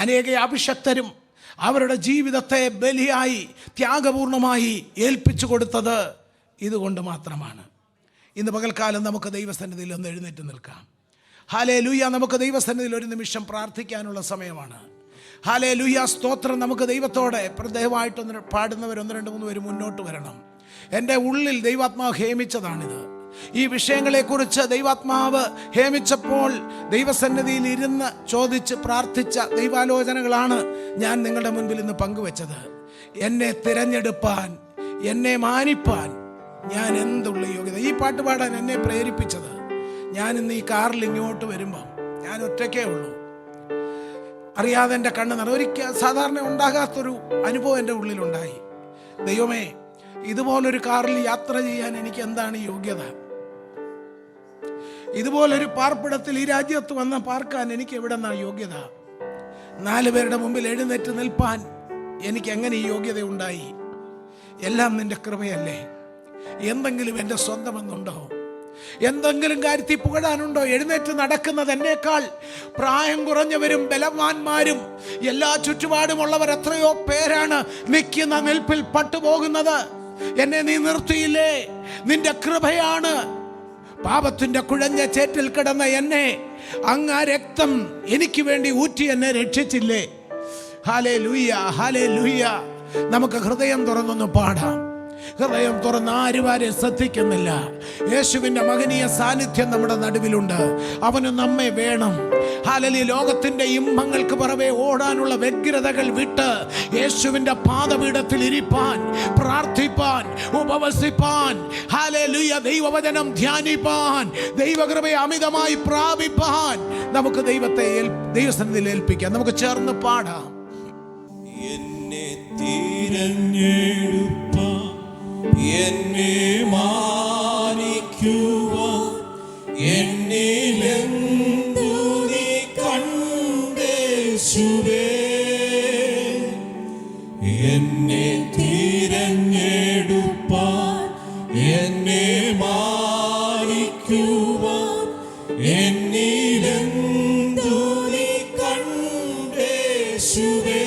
[SPEAKER 1] അനേക അഭിഷക്തരും അവരുടെ ജീവിതത്തെ ബലിയായി ത്യാഗപൂർണമായി ഏൽപ്പിച്ചു കൊടുത്തത് ഇതുകൊണ്ട് മാത്രമാണ്. ഇന്ന് പകൽക്കാലം നമുക്ക് ദൈവസന്നിധിയിൽ ഒന്ന് എഴുന്നേറ്റ് നിൽക്കാം. ഹല്ലേലൂയ. നമുക്ക് ദൈവസന്നിധിയിൽ ഒരു നിമിഷം പ്രാർത്ഥിക്കാനുള്ള സമയമാണ്. ഹല്ലേലൂയ, സ്തോത്രം. നമുക്ക് ദൈവത്തോടെ ദയവായിട്ടൊന്ന് പാടുന്നവർ 1, 2, 3 പേര് മുന്നോട്ട് വരണം. എൻ്റെ ഉള്ളിൽ ദൈവാത്മാവ് ഹേമിച്ചതാണിത്. ഈ വിഷയങ്ങളെക്കുറിച്ച് ദൈവാത്മാവ് ഹേമിച്ചപ്പോൾ ദൈവസന്നിധിയിൽ ഇരുന്ന് ചോദിച്ച് പ്രാർത്ഥിച്ച ദൈവാലോചനകളാണ് ഞാൻ നിങ്ങളുടെ മുൻപിൽ ഇന്ന് പങ്കുവെച്ചത്. എന്നെ തിരഞ്ഞെടുപ്പാൻ, എന്നെ മാനിപ്പാൻ ഞാൻ എന്തുള്ള യോഗ്യത. ഈ പാട്ട് പാടാൻ എന്നെ പ്രേരിപ്പിച്ചത്, ഞാൻ ഇന്ന് ഈ കാറിൽ ഇങ്ങോട്ട് വരുമ്പം ഞാൻ ഒറ്റയ്ക്കേ ഉള്ളൂ. അറിയാതെ എൻ്റെ കണ്ണ് ഒരിക്കൽ സാധാരണ ഉണ്ടാകാത്തൊരു അനുഭവം എൻ്റെ ഉള്ളിലുണ്ടായി. ദൈവമേ, ഇതുപോലൊരു കാറിൽ യാത്ര ചെയ്യാൻ എനിക്ക് എന്താണ് യോഗ്യത? ഇതുപോലൊരു പാർപ്പിടത്തിൽ ഈ രാജ്യത്ത് വന്ന് പാർക്കാൻ എനിക്ക് എവിടെ നിന്നാണ് യോഗ്യത? 4 പേരുടെ മുമ്പിൽ എഴുന്നേറ്റ് നിൽപ്പാൻ എനിക്ക് എങ്ങനെ ഈ യോഗ്യത ഉണ്ടായി? എല്ലാം നിന്റെ കൃപയല്ലേ? എന്തെങ്കിലും എൻ്റെ സ്വന്തമെന്നുണ്ടോ? എന്തെങ്കിലും കാര്യത്തിൽ പുകഴാനുണ്ടോ? എഴുന്നേറ്റ് നടക്കുന്നത് എന്നേക്കാൾ പ്രായം കുറഞ്ഞവരും ബലവാന്മാരും എല്ലാ ചുറ്റുപാടുമുള്ളവർ എത്രയോ പേരാണ് നിൽക്കുന്ന നിൽപ്പിൽ പട്ടുപോകുന്നത്. എന്നെ നീ നിർത്തിയില്ലേ? നിന്റെ കൃപയാണ്. പാപത്തിന്റെ കുഴഞ്ഞ ചേറ്റിൽ കിടന്ന എന്നെ അങ്ങ് ആ രക്തം എനിക്ക് വേണ്ടി ഊറ്റി എന്നെ രക്ഷിച്ചില്ലേ? Hallelujah, hallelujah. നമുക്ക് ഹൃദയം തുറന്നൊന്ന് പാടാം. ഹൃദയം തുറന്ന് ആരും ശ്രദ്ധിക്കുന്നില്ല. യേശുവിൻ്റെ മഹനീയ സാന്നിധ്യം നമ്മുടെ നടുവിലുണ്ട്. അവന് നമ്മെ വേണം. ഹല്ലേലൂയ. ലോകത്തിൻ്റെ ഇമ്പങ്ങൾക്ക് പുറമെ ഓടാനുള്ള വ്യഗ്രതകൾ വിട്ട് യേശുവിൻ്റെ പാദപീഠത്തിൽ ഇരിപ്പാൻ, പ്രാർത്ഥിപ്പാൻ, ഉപവസിപ്പാൻ, ഹല്ലേലൂയ, ദൈവവചനം ധ്യാനിപ്പാൻ, ദൈവകൃപയെ അമിതമായി പ്രാപിപ്പാൻ നമുക്ക് ദൈവസന്നിധിയിൽ ഏൽപ്പിക്കാം. നമുക്ക് ചേർന്ന് പാടാം.
[SPEAKER 3] എന്നെ തിരഞ്ഞെടുപ്പാൻ, എന്നെ മാനിക്കുവാൻ, എന്നിലെന്തു നീ കണ്ടേശുവേ. എന്നെ തിരഞ്ഞെടുപ്പാൻ, എന്നെ മാനിക്കുവാൻ, എന്നിലെന്തു നീ കണ്ടേശുവേ.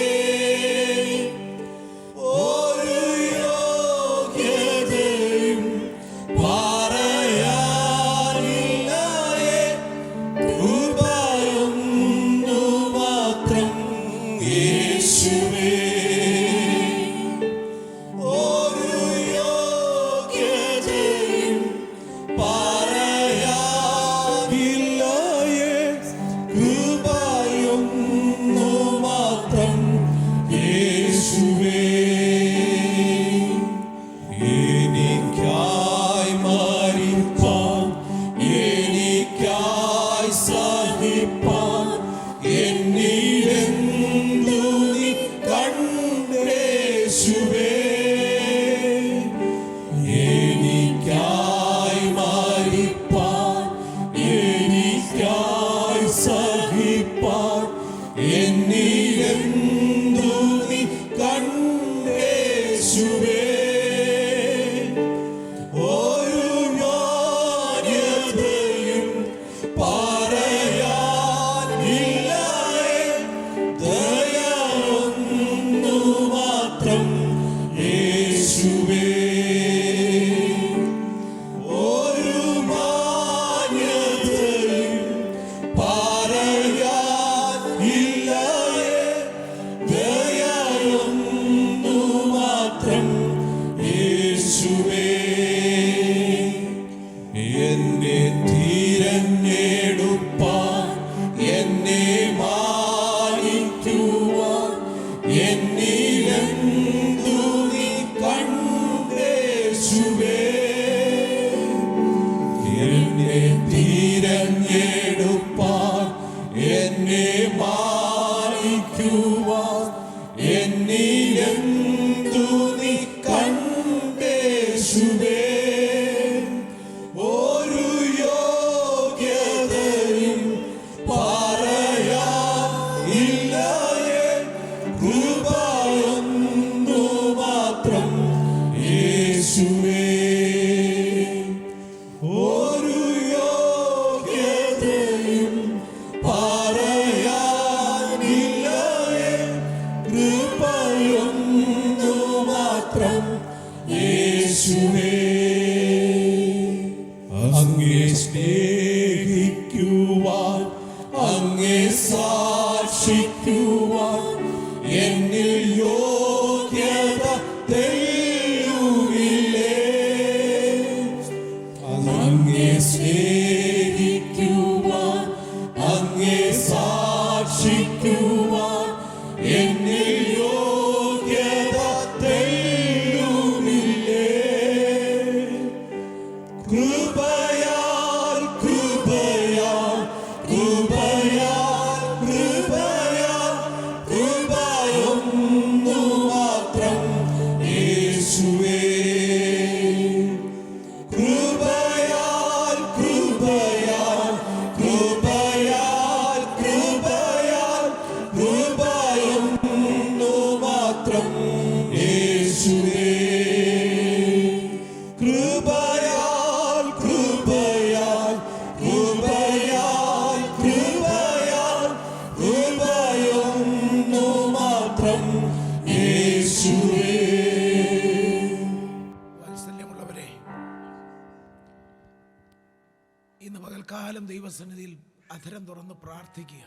[SPEAKER 1] ദൈവസന്നിധിയിൽ അധരം തുറന്ന് പ്രാർത്ഥിക്കുക.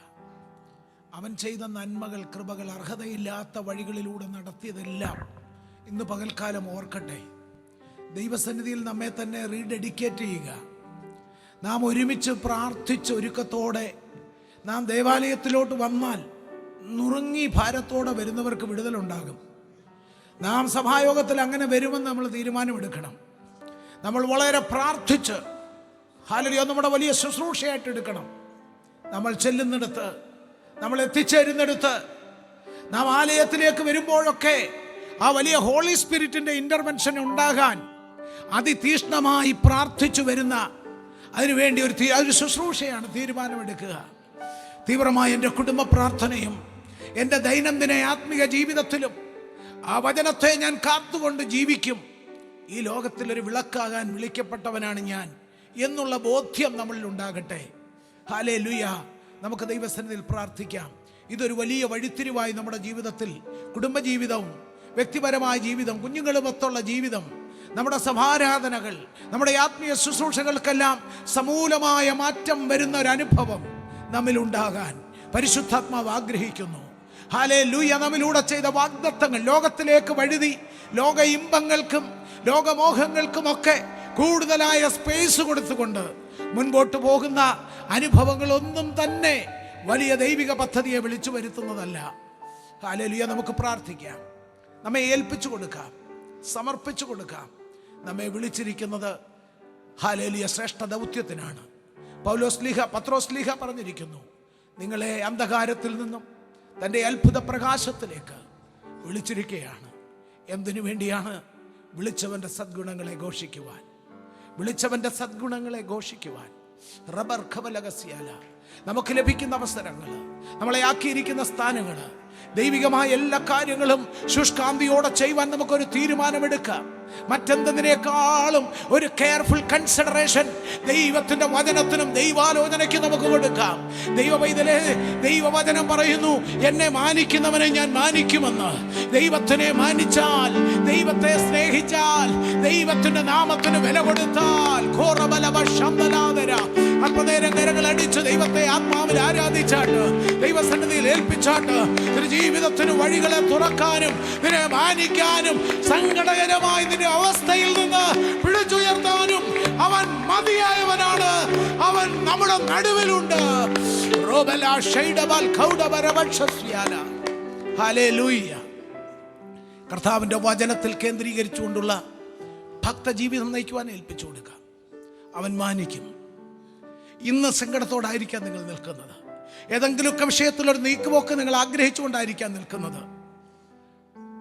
[SPEAKER 1] അവൻ ചെയ്ത നന്മകൾ, കൃപകൾ, അർഹതയില്ലാത്ത വഴികളിലൂടെ നടത്തിയതെല്ലാം ഇന്ന് പകൽക്കാലം ഓർക്കട്ടെ. ദൈവസന്നിധിയിൽ നമ്മെ തന്നെ റീഡെഡിക്കേറ്റ് ചെയ്യുക. നാം ഒരുമിച്ച് പ്രാർത്ഥിച്ച് ഒരുക്കത്തോടെ നാം ദേവാലയത്തിലോട്ട് വന്നാൽ നുറുങ്ങി ഭാരത്തോടെ വരുന്നവർക്ക് വിടുതലുണ്ടാകും. നാം സഭായോഗത്തിൽ അങ്ങനെ വരുമെന്ന് നമ്മൾ തീരുമാനമെടുക്കണം. നമ്മൾ വളരെ പ്രാർത്ഥിച്ച് ഹല്ലേലൂയ നമ്മുടെ വലിയ ശുശ്രൂഷയായിട്ട് എടുക്കണം. നമ്മൾ ചെല്ലുന്നിടത്ത്, നമ്മൾ എത്തിച്ചേരുന്നിടത്ത്, നാം ആലയത്തിലേക്ക് വരുമ്പോഴൊക്കെ ആ വലിയ ഹോളി സ്പിരിറ്റിൻ്റെ ഇൻ്റർവെൻഷൻ ഉണ്ടാകാൻ അതിതീഷ്ണമായി പ്രാർത്ഥിച്ചു വരുന്ന അതിനുവേണ്ടി ഒരു ശുശ്രൂഷയാണ് തീരുമാനമെടുക്കുക. തീവ്രമായ എൻ്റെ കുടുംബ പ്രാർത്ഥനയും എൻ്റെ ദൈനംദിന ആത്മീയ ജീവിതത്തിലും ആ വചനത്തെ ഞാൻ കാത്തുകൊണ്ട് ജീവിക്കും. ഈ ലോകത്തിലൊരു വിളക്കാകാൻ വിളിക്കപ്പെട്ടവനാണ് ഞാൻ എന്നുള്ള ബോധ്യം നമ്മളിൽ ഉണ്ടാകട്ടെ. ഹല്ലേലൂയ. നമുക്ക് ദൈവസന്നിധിയിൽ പ്രാർത്ഥിക്കാം. ഇതൊരു വലിയ വഴിത്തിരിവായി നമ്മുടെ ജീവിതത്തിൽ, കുടുംബജീവിതവും വ്യക്തിപരമായ ജീവിതം, കുഞ്ഞുങ്ങളുമൊത്തുള്ള ജീവിതം, നമ്മുടെ സഭാരാധനകൾ, നമ്മുടെ ആത്മീയ ശുശ്രൂഷകൾക്കെല്ലാം സമൂലമായ മാറ്റം വരുന്ന ഒരു അനുഭവം നമ്മിലുണ്ടാകാൻ പരിശുദ്ധാത്മാവ് ആഗ്രഹിക്കുന്നു. ഹല്ലേലൂയ. നമ്മിലൂടെ ചെയ്ത വാഗ്ദത്തങ്ങൾ ലോകത്തിലേക്ക് വഴുതി ലോക ഇമ്പങ്ങൾക്കും ലോകമോഹങ്ങൾക്കുമൊക്കെ കൂടുതലായ സ്പേസ് കൊടുത്തുകൊണ്ട് മുൻപോട്ട് പോകുന്ന അനുഭവങ്ങളൊന്നും തന്നെ വലിയ ദൈവിക പദ്ധതിയെ വിളിച്ചു വരുത്തുന്നതല്ല. ഹല്ലേലൂയ. നമുക്ക് പ്രാർത്ഥിക്കാം. നമ്മെ ഏൽപ്പിച്ചു കൊടുക്കാം, സമർപ്പിച്ചു കൊടുക്കാം. നമ്മെ വിളിച്ചിരിക്കുന്നത് ഹല്ലേലൂയ ശ്രേഷ്ഠ ദൗത്യത്തിനാണ്. പത്രോസ്ലീഹ പറഞ്ഞിരിക്കുന്നു, നിങ്ങളെ അന്ധകാരത്തിൽ നിന്നും തൻ്റെ അത്ഭുത പ്രകാശത്തിലേക്ക് വിളിച്ചിരിക്കുകയാണ്. എന്തിനു വേണ്ടിയാണ്? വിളിച്ചവൻ്റെ സദ്ഗുണങ്ങളെ ഘോഷിക്കുവാൻ, വിളിച്ചവൻ്റെ സദ്ഗുണങ്ങളെ ഘോഷിക്കുവാൻ. റബ്ബർ ഖബലഗസ്യാല. നമുക്ക് ലഭിക്കുന്ന അവസരങ്ങൾ, നമ്മളെ ആക്കിയിരിക്കുന്ന സ്ഥാനങ്ങൾ, ദൈവികമായ എല്ലാ കാര്യങ്ങളും ശുഷ്കാന്തിയോടെ ചെയ്യുവാൻ നമുക്കൊരു തീരുമാനമെടുക്കാം. മറ്റെന്തിനേക്കാളും ഒരു കെയർഫുൾ കൺസിഡറേഷൻ ദൈവത്തിന്റെ വചനത്തിനും ദൈവാലോചനയ്ക്കും നമുക്ക് കൊടുക്കാം. ദൈവവചനം പറയുന്നു, എന്നെ മാനിക്കുന്നവനെ ഞാൻ മാനിക്കുമെന്ന്. ദൈവത്തിനെ മാനിച്ചാൽ, ദൈവത്തെ സ്നേഹിച്ചാൽ, ദൈവത്തിന്റെ നാമത്തിന് വില കൊടുത്താൽ, അല്പനേരം കരങ്ങൾ അടിച്ച് ദൈവത്തെ ആത്മാവിൽ ആരാധിച്ചാട്ട്, ദൈവസന്നിധിയിൽ ഏൽപ്പിച്ചാട്ട്, ജീവിതത്തിന് വഴികളെ തുറക്കാനും നിന്നെ മാനിക്കാനും സങ്കടകരമായ നിന്റെ അവസ്ഥയിൽ നിന്ന് പിടിച്ചുയർത്താനും അവൻ മതിയായവനാണ്. അവൻ നമ്മുടെ നടുവിലുണ്ട്. ഹല്ലേലൂയ. കർത്താവിന്റെ വചനത്തിൽ കേന്ദ്രീകരിച്ചുകൊണ്ടുള്ള ഭക്തജീവിതം നയിക്കുവാൻ ഏൽപ്പിച്ചു കൊടുക്കാം. അവൻ മാനിക്കും. ഇന്ന് സങ്കടത്തോടായിരിക്കാം നിങ്ങൾ നിൽക്കുന്നത്. ഏതെങ്കിലുമൊക്കെ വിഷയത്തിലൊരു നീക്കുപോക്ക് നിങ്ങൾ ആഗ്രഹിച്ചുകൊണ്ടായിരിക്കാം നിൽക്കുന്നത്.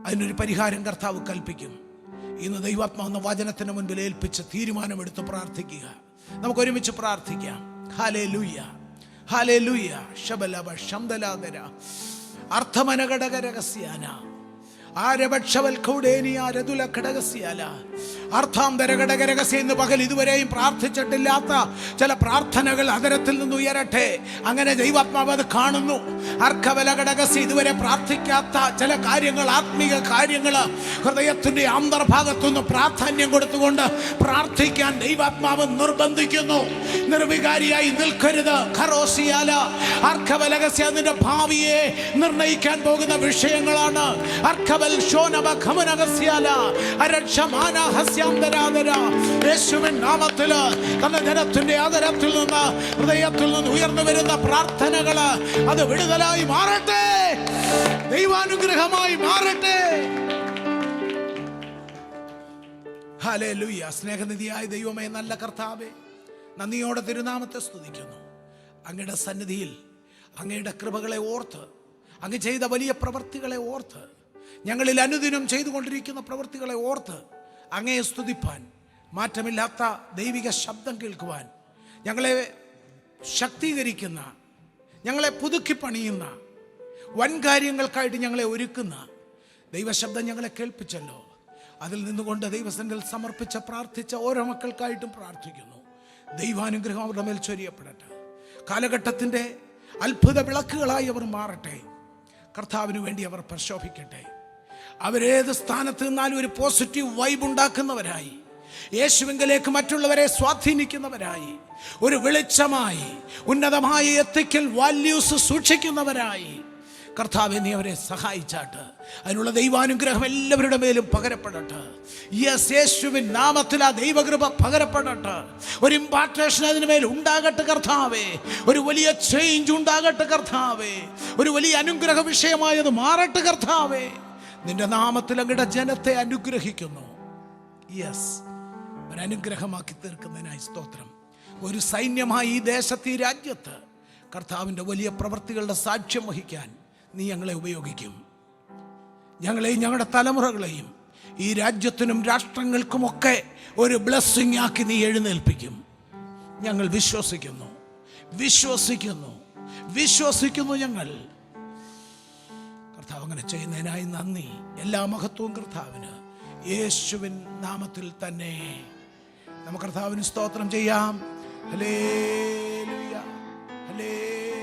[SPEAKER 1] അതിനൊരു പരിഹാരം കർത്താവ് കൽപ്പിക്കും. ഇന്ന് ദൈവാത്മാവെന്ന വചനത്തിന് മുൻപിൽ ഏൽപ്പിച്ച് തീരുമാനമെടുത്ത് പ്രാർത്ഥിക്കുക. നമുക്ക് ഒരുമിച്ച് പ്രാർത്ഥിക്കാം. Hallelujah, hallelujah. ശബലബ ശംദലാദര അർത്ഥമനഘടകരഹസ്യാന ഇന്ന് പകൽ ഇതുവരെയും പ്രാർത്ഥിച്ചിട്ടില്ലാത്ത ചില പ്രാർത്ഥനകൾ അതരത്തിൽ നിന്ന് ഉയരട്ടെ. അങ്ങനെ ദൈവാത്മാവ് അത് കാണുന്നു. അർക്കവലഘടകസി ഇതുവരെ പ്രാർത്ഥിക്കാത്ത ചില കാര്യങ്ങൾ, ആത്മീയ കാര്യങ്ങൾ ഹൃദയത്തിന്റെ അന്തർഭാഗത്തുനിന്ന് പ്രാധാന്യം കൊടുത്തുകൊണ്ട് പ്രാർത്ഥിക്കാൻ ദൈവാത്മാവ് നിർബന്ധിക്കുന്നു. നിർവികാരിയായി നിൽക്കരുത്. ഖറോസിയാല അർക്കവലകസ്യ അതിന്റെ ഭാവിയെ നിർണയിക്കാൻ പോകുന്ന വിഷയങ്ങളാണ്. യേശുവിൻ നാമത്തിൽ തന്റെ ജനത്തിന്റെ ആദരത്തിൽ നിന്ന്, ഹൃദയത്തിൽ നിന്ന് ഉയർന്നു വരുന്ന പ്രാർത്ഥനകള് അത് വിടുതലായി മാറട്ടെ, ദൈവാനുഗ്രഹമായി മാറട്ടെ. ഹല്ലേലൂയ. സ്നേഹനിധിയായ ദൈവമേ, നല്ല കർത്താവേ, നന്ദിയോടെ തിരുനാമത്തെ സ്തുതിക്കുന്നു. അങ്ങയുടെ സന്നിധിയിൽ അങ്ങയുടെ കൃപകളെ ഓർത്ത്, അങ്ങ് ചെയ്ത വലിയ പ്രവൃത്തികളെ ഓർത്ത്, ഞങ്ങളിൽ അനുദിനം ചെയ്തുകൊണ്ടിരിക്കുന്ന പ്രവൃത്തികളെ ഓർത്ത് അങ്ങയെ സ്തുതിപ്പാൻ, മാറ്റമില്ലാത്ത ദൈവിക ശബ്ദം കേൾക്കുവാൻ, ഞങ്ങളെ ശക്തീകരിക്കുന്ന, ഞങ്ങളെ പുതുക്കി പണിയുന്ന, വൻ കാര്യങ്ങൾക്കായിട്ട് ഞങ്ങളെ ഒരുക്കുന്ന ദൈവശബ്ദം ഞങ്ങളെ കേൾപ്പിച്ചല്ലോ. അതിൽ നിന്നുകൊണ്ട് ദൈവസന്നിധിയിൽ സമർപ്പിച്ച പ്രാർത്ഥിച്ച ഓരോ മക്കൾക്കായിട്ടും പ്രാർത്ഥിക്കുന്നു. ദൈവാനുഗ്രഹം അവരുടെ മേൽ ചൊരിയപ്പെടട്ടെ. കാലഘട്ടത്തിൻ്റെ അത്ഭുത വിളക്കുകളായി അവർ മാറട്ടെ. കർത്താവിന് വേണ്ടി അവർ പ്രശോഭിക്കട്ടെ. അവരേത് സ്ഥാനത്ത് നിന്നാലും ഒരു പോസിറ്റീവ് വൈബ് ഉണ്ടാക്കുന്നവരായി, യേശുവിങ്കലേക്ക് മറ്റുള്ളവരെ സ്വാധീനിക്കുന്നവരായി, ഒരു വെളിച്ചമായി, ഉന്നതമായ എത്തിക്കൽ വാല്യൂസ് സൂക്ഷിക്കുന്നവരായി കർത്താവെ നീ അവരെ സഹായിച്ചാട്ട്. അതിനുള്ള ദൈവാനുഗ്രഹം എല്ലാവരുടെ മേലും പകരപ്പെടട്ടെ. യേശുവിൻ നാമത്തിൽ ആ ദൈവകൃപ പകരപ്പെടട്ടെ. ഒരു ഇമ്പാർട്ടേഷൻ അതിനുമേൽ ഉണ്ടാകട്ടെ കർത്താവേ. ഒരു വലിയ ചേഞ്ച് ഉണ്ടാകട്ടെ കർത്താവേ. ഒരു വലിയ അനുഗ്രഹ വിഷയമായത് മാറട്ടെ കർത്താവേ. നിന്റെ നാമത്തിൽ അങ്ങയുടെ ജനത്തെ അനുഗ്രഹിക്കുന്നു. ഒരു അനുഗ്രഹമാക്കി തീർക്കുന്നതിനായി സ്തോത്രം. ഒരു സൈന്യമായി ഈ ദേശത്ത്, ഈ രാജ്യത്ത് കർത്താവിൻ്റെ വലിയ പ്രവൃത്തികളുടെ സാക്ഷ്യം വഹിക്കാൻ നീ ഞങ്ങളെ ഉപയോഗിക്കും. ഞങ്ങളെയും ഞങ്ങളുടെ തലമുറകളെയും ഈ രാജ്യത്തിനും രാഷ്ട്രങ്ങൾക്കുമൊക്കെ ഒരു ബ്ലെസ്സിങ് ആക്കി നീ എഴുന്നേൽപ്പിക്കും. ഞങ്ങൾ വിശ്വസിക്കുന്നു, വിശ്വസിക്കുന്നു, വിശ്വസിക്കുന്നു. ഞങ്ങൾ കർത്താവ് അങ്ങനെ ചെയ്യുന്നതിനായി നന്ദി. എല്ലാ മഹത്വവും കർത്താവിന്. യേശുവിൻ നാമത്തിൽ തന്നെ നമുക്ക് കർത്താവിന് സ്തോത്രം ചെയ്യാം. Hallelujah, hallelujah.